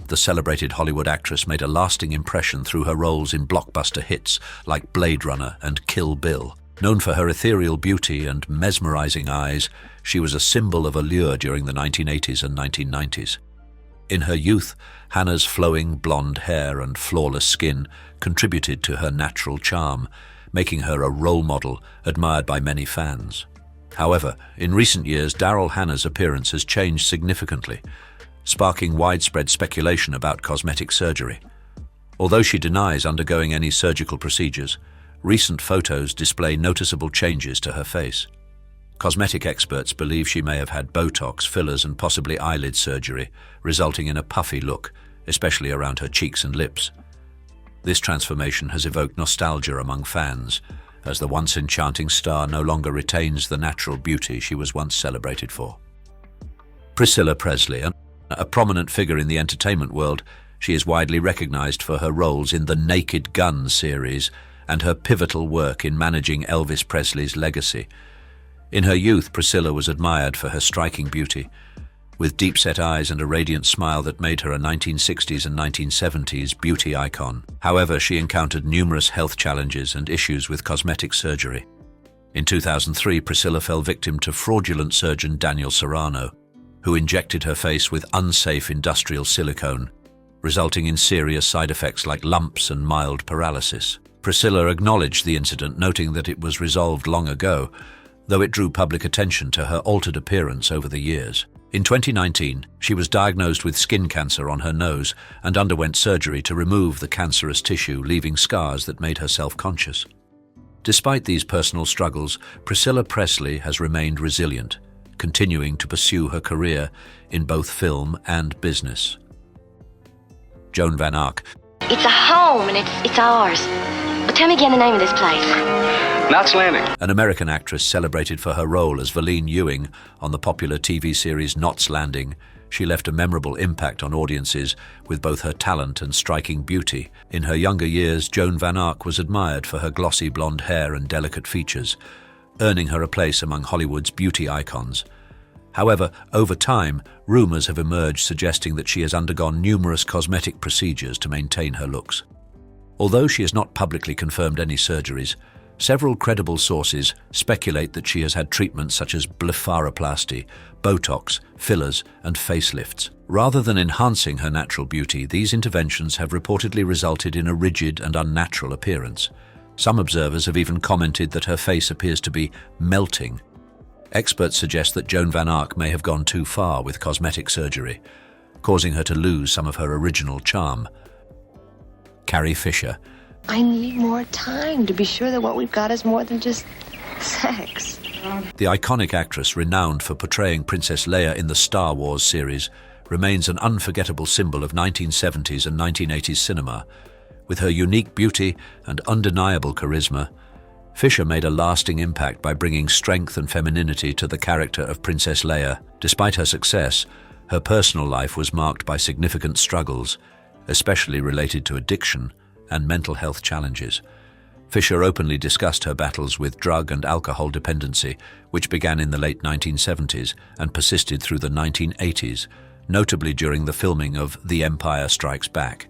A: The celebrated Hollywood actress made a lasting impression through her roles in blockbuster hits like Blade Runner and Kill Bill. Known for her ethereal beauty and mesmerizing eyes, she was a symbol of allure during the 1980s and 1990s. In her youth, Hannah's flowing blonde hair and flawless skin contributed to her natural charm, making her a role model admired by many fans. However, in recent years, Daryl Hannah's appearance has changed significantly, sparking widespread speculation about cosmetic surgery. Although she denies undergoing any surgical procedures, recent photos display noticeable changes to her face. Cosmetic experts believe she may have had Botox, fillers, and possibly eyelid surgery, resulting in a puffy look, especially around her cheeks and lips. This transformation has evoked nostalgia among fans, as the once enchanting star no longer retains the natural beauty she was once celebrated for. Priscilla Presley, a prominent figure in the entertainment world, she is widely recognized for her roles in the Naked Gun series and her pivotal work in managing Elvis Presley's legacy. In her youth, Priscilla was admired for her striking beauty, with deep-set eyes and a radiant smile that made her a 1960s and 1970s beauty icon. However, she encountered numerous health challenges and issues with cosmetic surgery. In 2003, Priscilla fell victim to fraudulent surgeon Daniel Serrano, who injected her face with unsafe industrial silicone, resulting in serious side effects like lumps and mild paralysis. Priscilla acknowledged the incident, noting that it was resolved long ago, though it drew public attention to her altered appearance over the years. In 2019, she was diagnosed with skin cancer on her nose and underwent surgery to remove the cancerous tissue, leaving scars that made her self-conscious. Despite these personal struggles, Priscilla Presley has remained resilient, continuing to pursue her career in both film and business. Joan Van Ark.
B: It's a home, and it's ours. But tell me again the name of this place.
J: Knots Landing.
A: An American actress celebrated for her role as Verlene Ewing on the popular TV series Knots Landing, she left a memorable impact on audiences with both her talent and striking beauty. In her younger years, Joan Van Ark was admired for her glossy blonde hair and delicate features, earning her a place among Hollywood's beauty icons. However, over time, rumors have emerged suggesting that she has undergone numerous cosmetic procedures to maintain her looks. Although she has not publicly confirmed any surgeries, several credible sources speculate that she has had treatments such as blepharoplasty, Botox, fillers, and facelifts. Rather than enhancing her natural beauty, these interventions have reportedly resulted in a rigid and unnatural appearance. Some observers have even commented that her face appears to be melting. Experts suggest that Joan Van Ark may have gone too far with cosmetic surgery, causing her to lose some of her original charm. Carrie Fisher.
Q: I need more time to be sure that what we've got is more than just sex.
A: The iconic actress, renowned for portraying Princess Leia in the Star Wars series, remains an unforgettable symbol of 1970s and 1980s cinema. With her unique beauty and undeniable charisma, Fisher made a lasting impact by bringing strength and femininity to the character of Princess Leia. Despite her success, her personal life was marked by significant struggles, especially related to addiction and mental health challenges. Fisher openly discussed her battles with drug and alcohol dependency, which began in the late 1970s and persisted through the 1980s, notably during the filming of The Empire Strikes Back.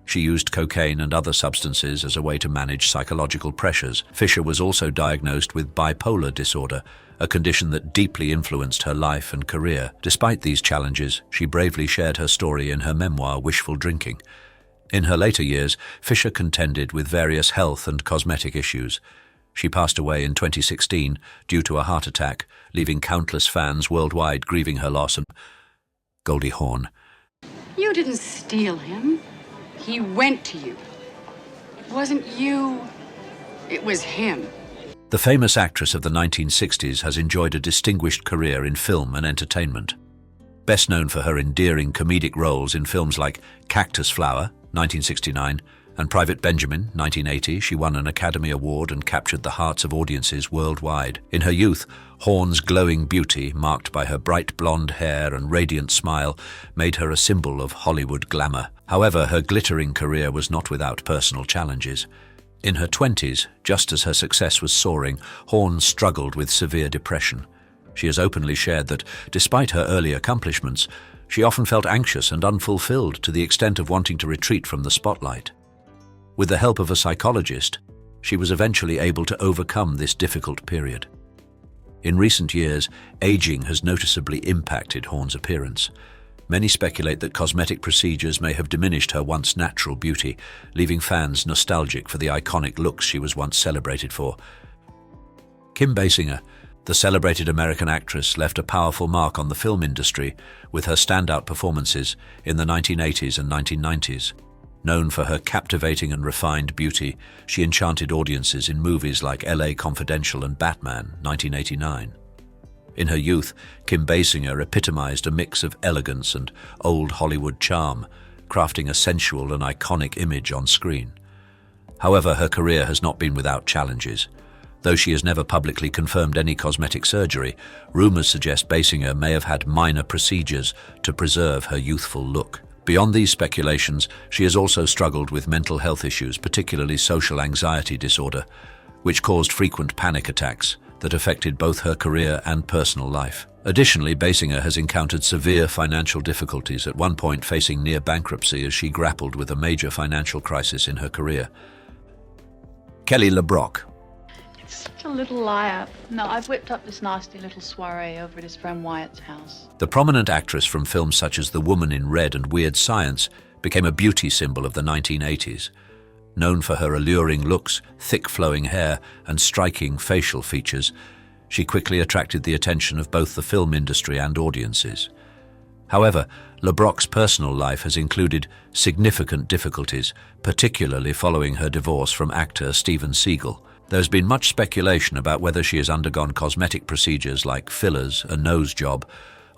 A: She used cocaine and other substances as a way to manage psychological pressures. Fisher was also diagnosed with bipolar disorder, a condition that deeply influenced her life and career. Despite these challenges, she bravely shared her story in her memoir, Wishful Drinking. In her later years, Fisher contended with various health and cosmetic issues. She passed away in 2016 due to a heart attack, leaving countless fans worldwide grieving her loss. And Goldie Hawn.
R: You didn't steal him. He went to you. It wasn't you. It was him.
A: The famous actress of the 1960s has enjoyed a distinguished career in film and entertainment. Best known for her endearing comedic roles in films like Cactus Flower, 1969, and Private Benjamin, 1980, she won an Academy Award and captured the hearts of audiences worldwide. In her youth, Hawn's glowing beauty, marked by her bright blonde hair and radiant smile, made her a symbol of Hollywood glamour. However, her glittering career was not without personal challenges. In her 20s, just as her success was soaring, Hawn struggled with severe depression. She has openly shared that, despite her early accomplishments, she often felt anxious and unfulfilled to the extent of wanting to retreat from the spotlight. With the help of a psychologist, she was eventually able to overcome this difficult period. In recent years, aging has noticeably impacted Hawn's appearance. Many speculate that cosmetic procedures may have diminished her once natural beauty, leaving fans nostalgic for the iconic looks she was once celebrated for. Kim Basinger, the celebrated American actress, left a powerful mark on the film industry with her standout performances in the 1980s and 1990s. Known for her captivating and refined beauty, she enchanted audiences in movies like LA Confidential and Batman, 1989. In her youth, Kim Basinger epitomized a mix of elegance and old Hollywood charm, crafting a sensual and iconic image on screen. However, her career has not been without challenges. Though she has never publicly confirmed any cosmetic surgery, rumors suggest Basinger may have had minor procedures to preserve her youthful look. Beyond these speculations, she has also struggled with mental health issues, particularly social anxiety disorder, which caused frequent panic attacks that affected both her career and personal life. Additionally, Basinger has encountered severe financial difficulties, at one point facing near bankruptcy as she grappled with a major financial crisis in her career. Kelly LeBrock.
S: Such a little liar. No, I've whipped up this nasty little soiree over at his friend Wyatt's house.
A: The prominent actress from films such as The Woman in Red and Weird Science became a beauty symbol of the 1980s. Known for her alluring looks, thick flowing hair, and striking facial features, she quickly attracted the attention of both the film industry and audiences. However, LeBrock's personal life has included significant difficulties, particularly following her divorce from actor Steven Seagal. There's been much speculation about whether she has undergone cosmetic procedures like fillers, a nose job,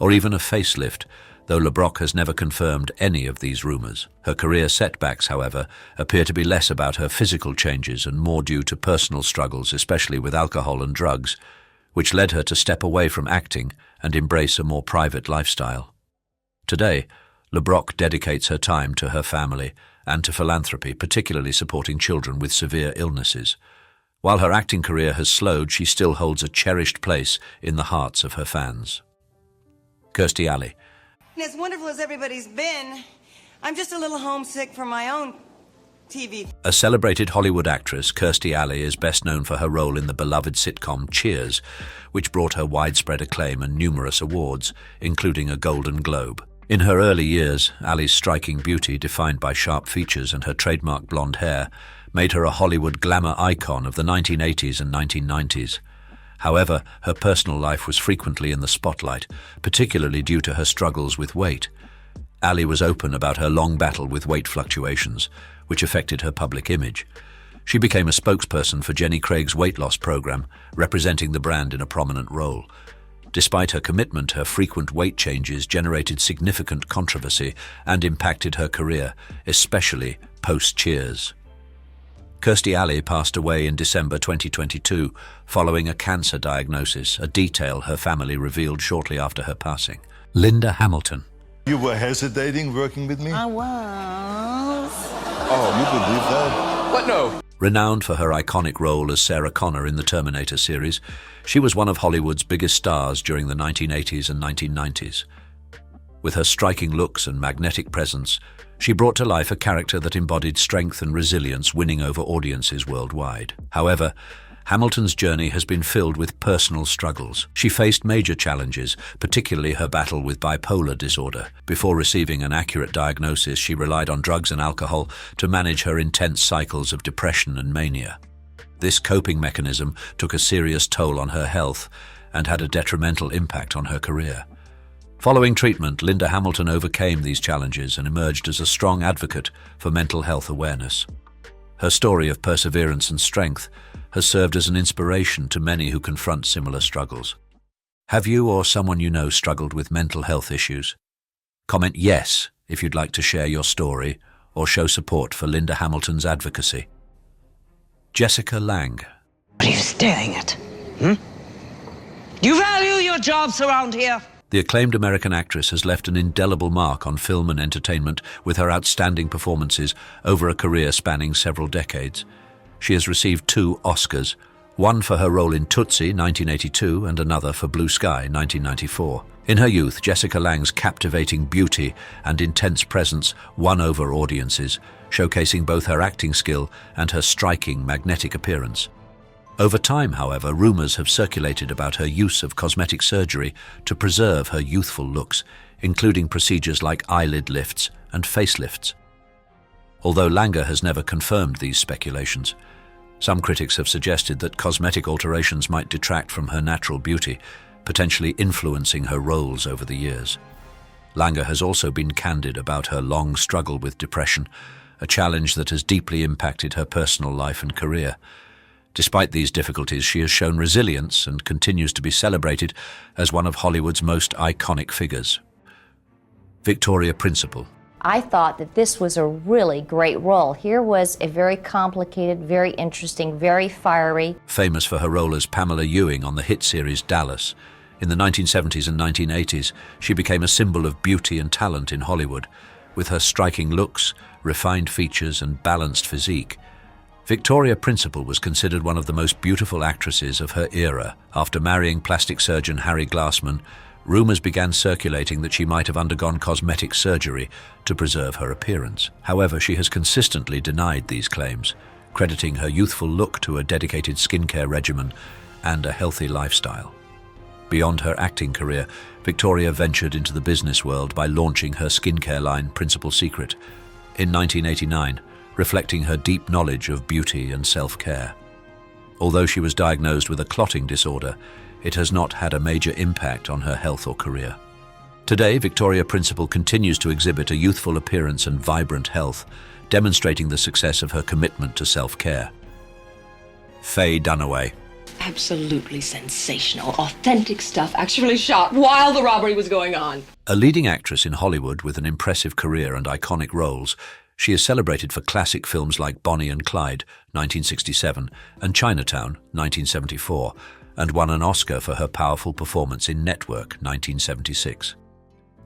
A: or even a facelift, though LeBrock has never confirmed any of these rumors. Her career setbacks, however, appear to be less about her physical changes and more due to personal struggles, especially with alcohol and drugs, which led her to step away from acting and embrace a more private lifestyle. Today, LeBrock dedicates her time to her family and to philanthropy, particularly supporting children with severe illnesses. While her acting career has slowed, she still holds a cherished place in the hearts of her fans. Kirstie Alley.
T: And as wonderful as everybody's been, I'm just a little homesick for my own TV.
A: A celebrated Hollywood actress, Kirstie Alley is best known for her role in the beloved sitcom Cheers, which brought her widespread acclaim and numerous awards, including a Golden Globe. In her early years, Alley's striking beauty, defined by sharp features and her trademark blonde hair, made her a Hollywood glamour icon of the 1980s and 1990s. However, her personal life was frequently in the spotlight, particularly due to her struggles with weight. Alley was open about her long battle with weight fluctuations, which affected her public image. She became a spokesperson for Jenny Craig's weight loss program, representing the brand in a prominent role. Despite her commitment, her frequent weight changes generated significant controversy and impacted her career, especially post-Cheers. Kirstie Alley passed away in December 2022 following a cancer diagnosis, a detail her family revealed shortly after her passing. Linda Hamilton.
U: You were hesitating working with me?
T: I was.
U: Oh, you believe that?
E: What no?
A: Renowned for her iconic role as Sarah Connor in the Terminator series, she was one of Hollywood's biggest stars during the 1980s and 1990s. With her striking looks and magnetic presence, she brought to life a character that embodied strength and resilience, winning over audiences worldwide. However, Hamilton's journey has been filled with personal struggles. She faced major challenges, particularly her battle with bipolar disorder. Before receiving an accurate diagnosis, she relied on drugs and alcohol to manage her intense cycles of depression and mania. This coping mechanism took a serious toll on her health and had a detrimental impact on her career. Following treatment, Linda Hamilton overcame these challenges and emerged as a strong advocate for mental health awareness. Her story of perseverance and strength has served as an inspiration to many who confront similar struggles. Have you or someone you know struggled with mental health issues? Comment yes if you'd like to share your story or show support for Linda Hamilton's advocacy. Jessica Lange.
C: What are you staring at? Do you value your jobs around here?
A: The acclaimed American actress has left an indelible mark on film and entertainment with her outstanding performances over a career spanning several decades. She has received 2 Oscars, one for her role in Tootsie, 1982, and another for Blue Sky, 1994. In her youth, Jessica Lange's captivating beauty and intense presence won over audiences, showcasing both her acting skill and her striking, magnetic appearance. Over time, however, rumors have circulated about her use of cosmetic surgery to preserve her youthful looks, including procedures like eyelid lifts and facelifts. Although Lange has never confirmed these speculations, some critics have suggested that cosmetic alterations might detract from her natural beauty, potentially influencing her roles over the years. Lange has also been candid about her long struggle with depression, a challenge that has deeply impacted her personal life and career. Despite these difficulties, she has shown resilience and continues to be celebrated as one of Hollywood's most iconic figures. Victoria Principal.
V: I thought that this was a really great role. Here was a very complicated, very interesting, very fiery.
A: Famous for her role as Pamela Ewing on the hit series Dallas. In the 1970s and 1980s, she became a symbol of beauty and talent in Hollywood. With her striking looks, refined features, and balanced physique, Victoria Principal was considered one of the most beautiful actresses of her era. After marrying plastic surgeon Harry Glassman, rumors began circulating that she might have undergone cosmetic surgery to preserve her appearance. However, she has consistently denied these claims, crediting her youthful look to a dedicated skincare regimen and a healthy lifestyle. Beyond her acting career, Victoria ventured into the business world by launching her skincare line Principal Secret in 1989, reflecting her deep knowledge of beauty and self-care. Although she was diagnosed with a clotting disorder, it has not had a major impact on her health or career. Today, Victoria Principal continues to exhibit a youthful appearance and vibrant health, demonstrating the success of her commitment to self-care. Faye Dunaway.
N: Absolutely sensational, authentic stuff actually shot while the robbery was going on.
A: A leading actress in Hollywood with an impressive career and iconic roles, she is celebrated for classic films like Bonnie and Clyde, 1967, and Chinatown, 1974, and won an Oscar for her powerful performance in Network, 1976.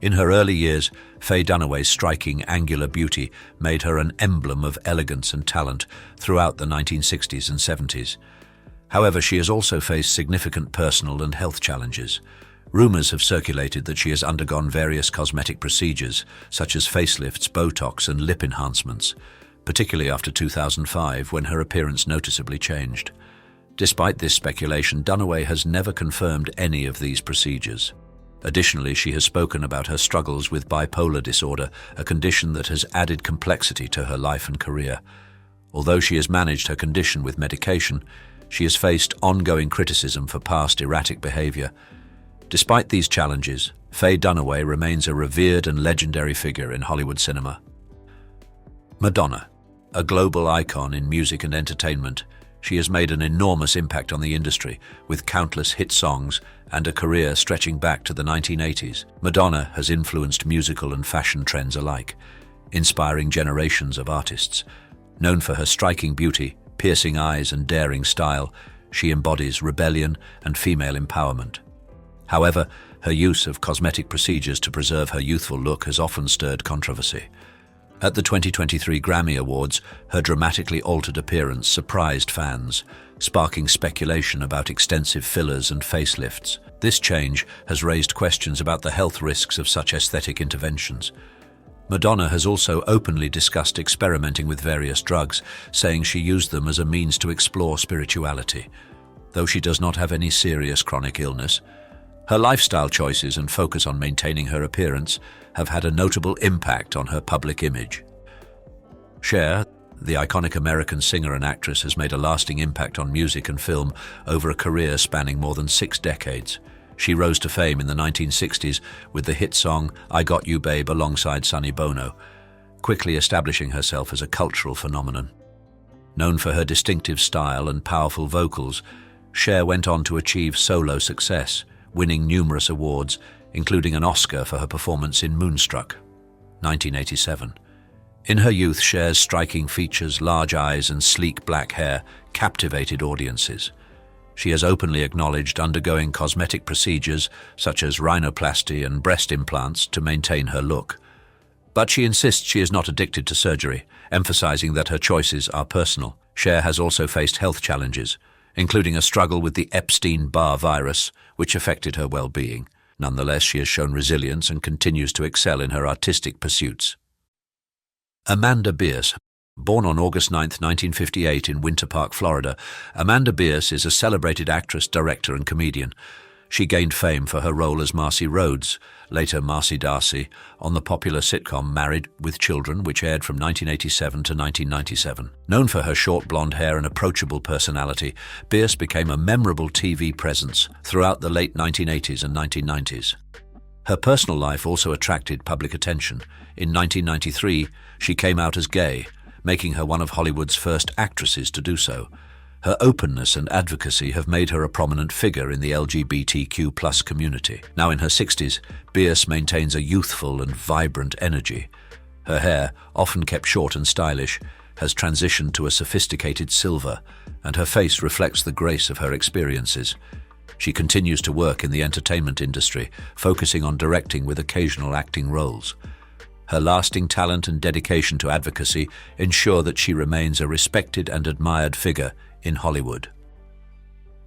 A: In her early years, Faye Dunaway's striking, angular beauty made her an emblem of elegance and talent throughout the 1960s and 70s. However, she has also faced significant personal and health challenges. Rumors have circulated that she has undergone various cosmetic procedures, such as facelifts, Botox, and lip enhancements, particularly after 2005, when her appearance noticeably changed. Despite this speculation, Dunaway has never confirmed any of these procedures. Additionally, she has spoken about her struggles with bipolar disorder, a condition that has added complexity to her life and career. Although she has managed her condition with medication, she has faced ongoing criticism for past erratic behavior. Despite these challenges, Faye Dunaway remains a revered and legendary figure in Hollywood cinema. Madonna. A global icon in music and entertainment, she has made an enormous impact on the industry with countless hit songs and a career stretching back to the 1980s. Madonna has influenced musical and fashion trends alike, inspiring generations of artists. Known for her striking beauty, piercing eyes, and daring style, she embodies rebellion and female empowerment. However, her use of cosmetic procedures to preserve her youthful look has often stirred controversy. At the 2023 Grammy Awards, her dramatically altered appearance surprised fans, sparking speculation about extensive fillers and facelifts. This change has raised questions about the health risks of such aesthetic interventions. Madonna has also openly discussed experimenting with various drugs, saying she used them as a means to explore spirituality. Though she does not have any serious chronic illness, her lifestyle choices and focus on maintaining her appearance have had a notable impact on her public image. Cher, the iconic American singer and actress has made a lasting impact on music and film over a career spanning more than 6 decades. She rose to fame in the 1960s with the hit song I Got You Babe alongside Sonny Bono, quickly establishing herself as a cultural phenomenon. Known for her distinctive style and powerful vocals, Cher went on to achieve solo success, winning numerous awards, including an Oscar for her performance in Moonstruck, 1987. In her youth, Cher's striking features, large eyes and sleek black hair captivated audiences. She has openly acknowledged undergoing cosmetic procedures such as rhinoplasty and breast implants to maintain her look. But she insists she is not addicted to surgery, emphasizing that her choices are personal. Cher has also faced health challenges, including a struggle with the Epstein-Barr virus, which affected her well-being. Nonetheless, she has shown resilience and continues to excel in her artistic pursuits. Amanda Bierce. Born on August 9, 1958 in Winter Park, Florida, Amanda Bierce is a celebrated actress, director and comedian. She gained fame for her role as Marcy Rhodes, later Marcy Darcy, on the popular sitcom Married with Children, which aired from 1987 to 1997. Known for her short blonde hair and approachable personality, Bierce became a memorable TV presence throughout the late 1980s and 1990s. Her personal life also attracted public attention. In 1993, she came out as gay, making her one of Hollywood's first actresses to do so. Her openness and advocacy have made her a prominent figure in the LGBTQ+ community. Now in her 60s, Bierce maintains a youthful and vibrant energy. Her hair, often kept short and stylish, has transitioned to a sophisticated silver, and her face reflects the grace of her experiences. She continues to work in the entertainment industry, focusing on directing with occasional acting roles. Her lasting talent and dedication to advocacy ensure that she remains a respected and admired figure in Hollywood.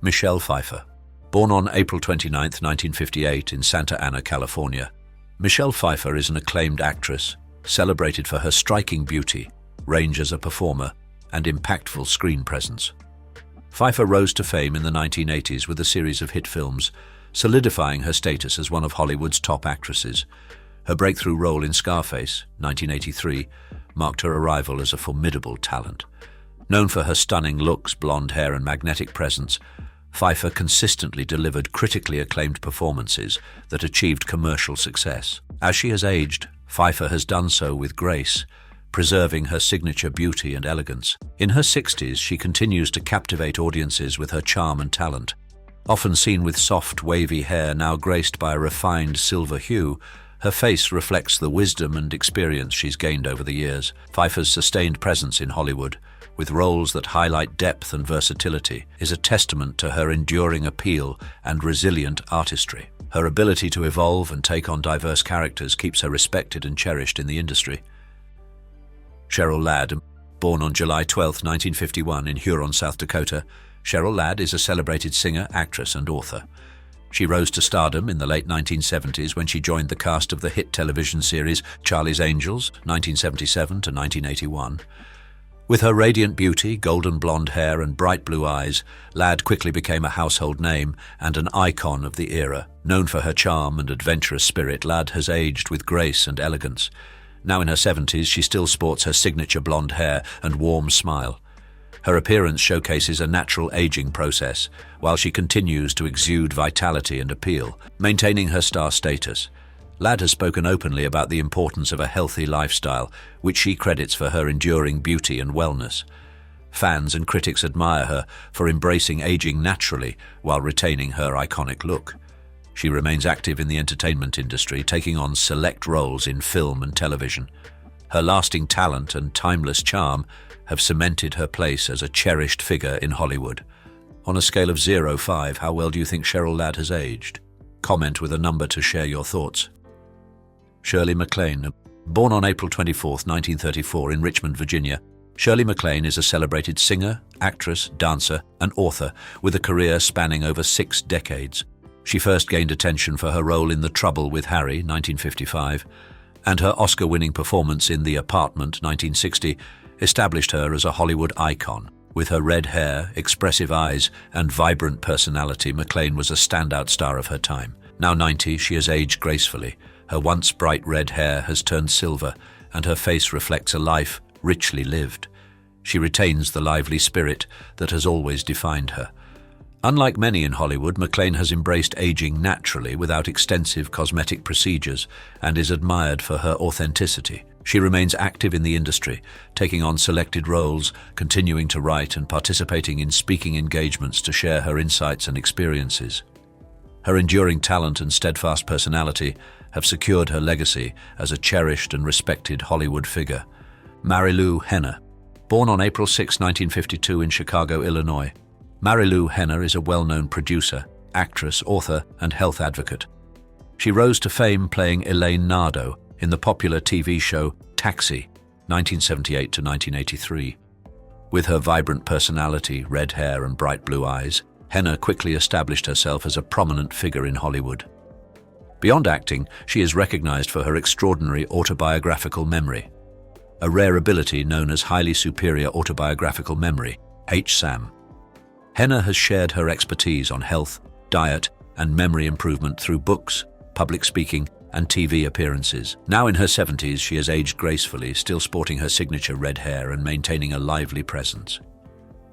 A: Michelle Pfeiffer. Born on April 29, 1958 in Santa Ana, California, Michelle Pfeiffer is an acclaimed actress, celebrated for her striking beauty, range as a performer, and impactful screen presence. Pfeiffer rose to fame in the 1980s with a series of hit films, solidifying her status as one of Hollywood's top actresses. Her breakthrough role in Scarface, 1983, marked her arrival as a formidable talent. Known for her stunning looks, blonde hair, and magnetic presence, Pfeiffer consistently delivered critically acclaimed performances that achieved commercial success. As she has aged, Pfeiffer has done so with grace, preserving her signature beauty and elegance. In her 60s, she continues to captivate audiences with her charm and talent. Often seen with soft, wavy hair now graced by a refined silver hue, her face reflects the wisdom and experience she's gained over the years. Pfeiffer's sustained presence in Hollywood, with roles that highlight depth and versatility, is a testament to her enduring appeal and resilient artistry. Her ability to evolve and take on diverse characters keeps her respected and cherished in the industry. Cheryl Ladd. Born on July 12, 1951 in Huron, South Dakota, Cheryl Ladd is a celebrated singer, actress, and author. She rose to stardom in the late 1970s when she joined the cast of the hit television series Charlie's Angels, 1977 to 1981. With her radiant beauty, golden blonde hair, and bright blue eyes, Ladd quickly became a household name and an icon of the era. Known for her charm and adventurous spirit, Ladd has aged with grace and elegance. Now in her 70s, she still sports her signature blonde hair and warm smile. Her appearance showcases a natural aging process, while she continues to exude vitality and appeal, maintaining her star status. Ladd has spoken openly about the importance of a healthy lifestyle, which she credits for her enduring beauty and wellness. Fans and critics admire her for embracing aging naturally while retaining her iconic look. She remains active in the entertainment industry, taking on select roles in film and television. Her lasting talent and timeless charm have cemented her place as a cherished figure in Hollywood. On a scale of 0-5, how well do you think Cheryl Ladd has aged? Comment with a number to share your thoughts. Shirley MacLaine. Born on April 24, 1934 in Richmond, Virginia, Shirley MacLaine is a celebrated singer, actress, dancer, and author with a career spanning over 6 decades. She first gained attention for her role in The Trouble with Harry, 1955, and her Oscar-winning performance in The Apartment, 1960, established her as a Hollywood icon. With her red hair, expressive eyes, and vibrant personality, MacLaine was a standout star of her time. Now 90, she has aged gracefully. Her once bright red hair has turned silver, and her face reflects a life richly lived. She retains the lively spirit that has always defined her. Unlike many in Hollywood, MacLaine has embraced aging naturally without extensive cosmetic procedures and is admired for her authenticity. She remains active in the industry, taking on selected roles, continuing to write and participating in speaking engagements to share her insights and experiences. Her enduring talent and steadfast personality have secured her legacy as a cherished and respected Hollywood figure. Marilu Henner. Born on April 6, 1952 in Chicago, Illinois, Marilu Henner is a well-known producer, actress, author, and health advocate. She rose to fame playing Elaine Nardo in the popular TV show Taxi, 1978 to 1983. With her vibrant personality, red hair, and bright blue eyes, Henner quickly established herself as a prominent figure in Hollywood. Beyond acting, she is recognized for her extraordinary autobiographical memory, a rare ability known as highly superior autobiographical memory, HSAM. Henner has shared her expertise on health, diet, and memory improvement through books, public speaking, and TV appearances. Now in her 70s, she has aged gracefully, still sporting her signature red hair and maintaining a lively presence.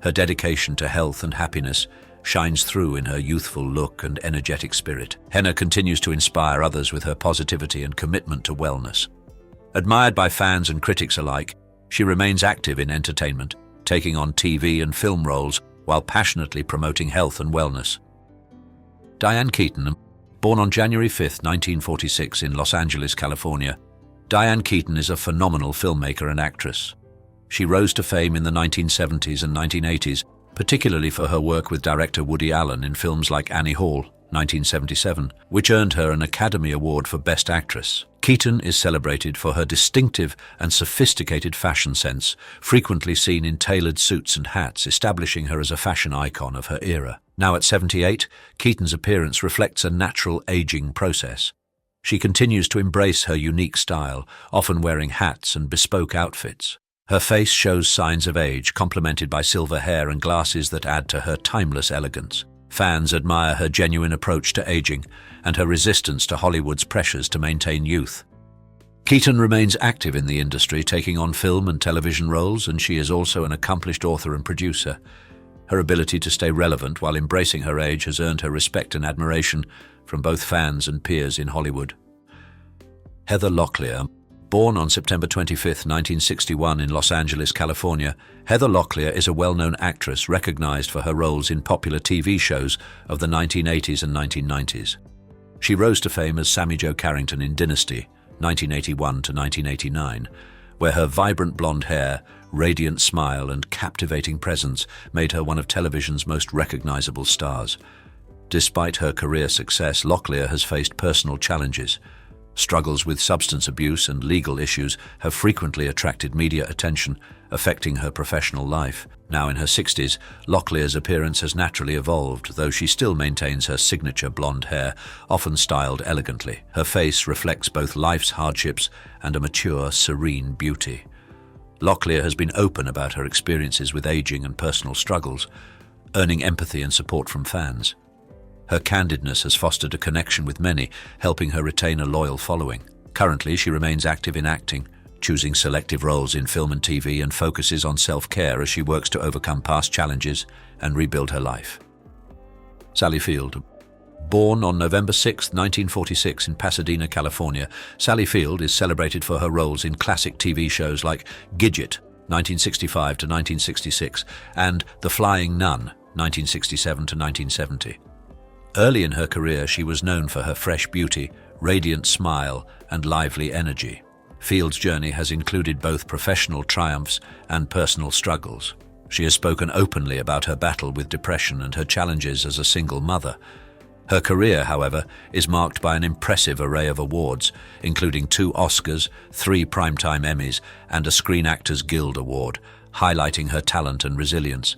A: Her dedication to health and happiness shines through in her youthful look and energetic spirit. Henner continues to inspire others with her positivity and commitment to wellness. Admired by fans and critics alike, she remains active in entertainment, taking on TV and film roles while passionately promoting health and wellness. Diane Keaton. Born on January 5, 1946 in Los Angeles, California, Diane Keaton is a phenomenal filmmaker and actress. She rose to fame in the 1970s and 1980s, particularly for her work with director Woody Allen in films like Annie Hall, 1977, which earned her an Academy Award for Best Actress. Keaton is celebrated for her distinctive and sophisticated fashion sense, frequently seen in tailored suits and hats, establishing her as a fashion icon of her era. Now at 78, Keaton's appearance reflects a natural aging process. She continues to embrace her unique style, often wearing hats and bespoke outfits. Her face shows signs of age, complemented by silver hair and glasses that add to her timeless elegance. Fans admire her genuine approach to aging and her resistance to Hollywood's pressures to maintain youth. Keaton remains active in the industry, taking on film and television roles, and she is also an accomplished author and producer. Her ability to stay relevant while embracing her age has earned her respect and admiration from both fans and peers in Hollywood. Heather Locklear. Born on September 25, 1961 in Los Angeles, California, Heather Locklear is a well-known actress recognized for her roles in popular TV shows of the 1980s and 1990s. She rose to fame as Sammy Jo Carrington in Dynasty, 1981 to 1989, where her vibrant blonde hair, radiant smile, and captivating presence made her one of television's most recognizable stars. Despite her career success, Locklear has faced personal challenges. Struggles with substance abuse and legal issues have frequently attracted media attention, affecting her professional life. Now in her 60s, Locklear's appearance has naturally evolved, though she still maintains her signature blonde hair, often styled elegantly. Her face reflects both life's hardships and a mature, serene beauty. Locklear has been open about her experiences with aging and personal struggles, earning empathy and support from fans. Her candidness has fostered a connection with many, helping her retain a loyal following. Currently, she remains active in acting, choosing selective roles in film and TV, and focuses on self-care as she works to overcome past challenges and rebuild her life. Sally Field. Born on November 6, 1946 in Pasadena, California, Sally Field is celebrated for her roles in classic TV shows like Gidget, 1965 to 1966, and The Flying Nun, 1967 to 1970. Early in her career, she was known for her fresh beauty, radiant smile, and lively energy. Field's journey has included both professional triumphs and personal struggles. She has spoken openly about her battle with depression and her challenges as a single mother. Her career, however, is marked by an impressive array of awards, including 2 Oscars, 3 Primetime Emmys, and a Screen Actors Guild Award, highlighting her talent and resilience.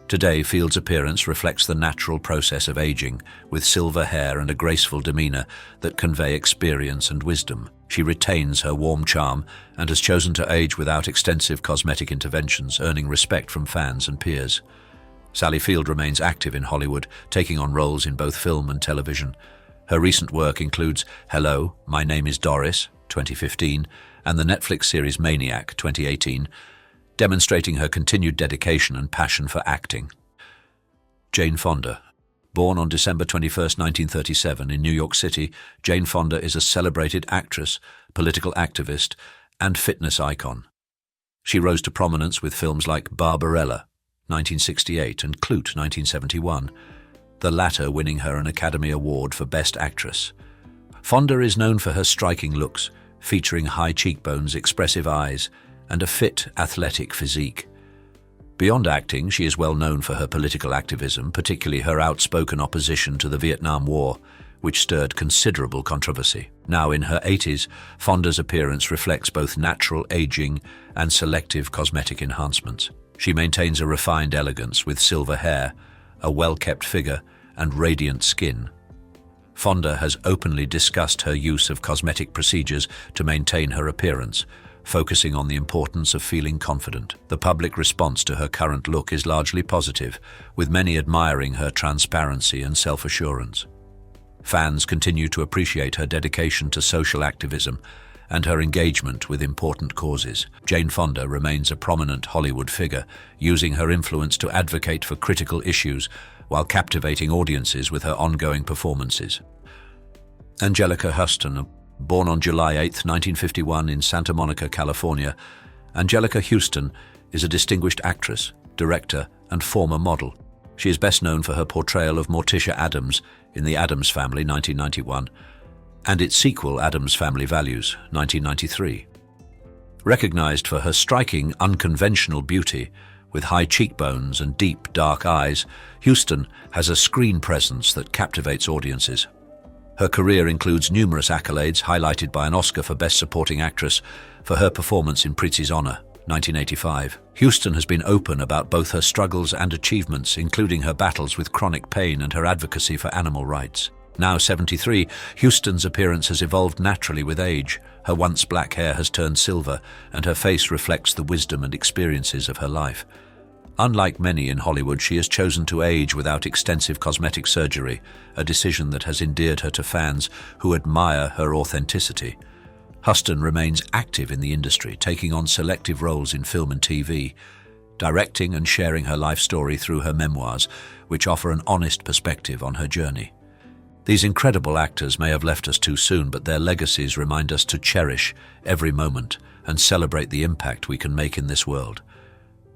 A: Today, Field's appearance reflects the natural process of aging, with silver hair and a graceful demeanor that convey experience and wisdom. She retains her warm charm and has chosen to age without extensive cosmetic interventions, earning respect from fans and peers. Sally Field remains active in Hollywood, taking on roles in both film and television. Her recent work includes Hello, My Name is Doris, 2015, and the Netflix series Maniac, 2018. demonstrating her continued dedication and passion for acting. Jane Fonda. Born on December 21, 1937 in New York City, Jane Fonda is a celebrated actress, political activist, and fitness icon. She rose to prominence with films like Barbarella, 1968, and Klute, 1971, the latter winning her an Academy Award for Best Actress. Fonda is known for her striking looks, featuring high cheekbones, expressive eyes, and a fit, athletic physique. Beyond acting, she is well known for her political activism, particularly her outspoken opposition to the Vietnam War, which stirred considerable controversy. Now in her 80s, Fonda's appearance reflects both natural aging and selective cosmetic enhancements. She maintains a refined elegance with silver hair, a well-kept figure, and radiant skin. Fonda has openly discussed her use of cosmetic procedures to maintain her appearance, focusing on the importance of feeling confident. The public response to her current look is largely positive, with many admiring her transparency and self-assurance. Fans continue to appreciate her dedication to social activism and her engagement with important causes. Jane Fonda remains a prominent Hollywood figure, using her influence to advocate for critical issues while captivating audiences with her ongoing performances. Anjelica Huston. Born on July 8, 1951 in Santa Monica, California, Anjelica Huston is a distinguished actress, director, and former model. She is best known for her portrayal of Morticia Addams in The Addams Family, 1991, and its sequel, Addams Family Values, 1993. Recognized for her striking, unconventional beauty, with high cheekbones and deep, dark eyes, Huston has a screen presence that captivates audiences. Her career includes numerous accolades, highlighted by an Oscar for Best Supporting Actress for her performance in Prizzi's Honor, 1985. Huston has been open about both her struggles and achievements, including her battles with chronic pain and her advocacy for animal rights. Now 73, Huston's appearance has evolved naturally with age. Her once black hair has turned silver, and her face reflects the wisdom and experiences of her life. Unlike many in Hollywood, she has chosen to age without extensive cosmetic surgery, a decision that has endeared her to fans who admire her authenticity. Huston remains active in the industry, taking on selective roles in film and TV, directing and sharing her life story through her memoirs, which offer an honest perspective on her journey. These incredible actors may have left us too soon, but their legacies remind us to cherish every moment and celebrate the impact we can make in this world.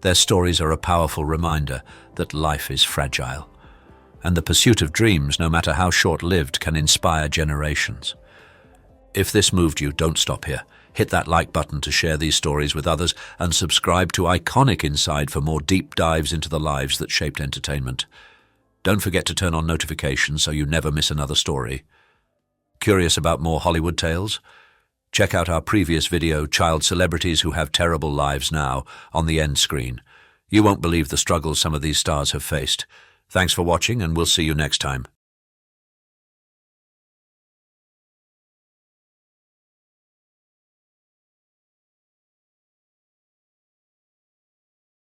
A: Their stories are a powerful reminder that life is fragile, and the pursuit of dreams, no matter how short-lived, can inspire generations. If this moved you, don't stop here. Hit that like button to share these stories with others, and subscribe to Iconic Inside for more deep dives into the lives that shaped entertainment. Don't forget to turn on notifications so you never miss another story. Curious about more Hollywood tales? Check out our previous video, Child Celebrities Who Have Terrible Lives Now, on the end screen. You won't believe the struggles some of these stars have faced. Thanks for watching, and we'll see you next time.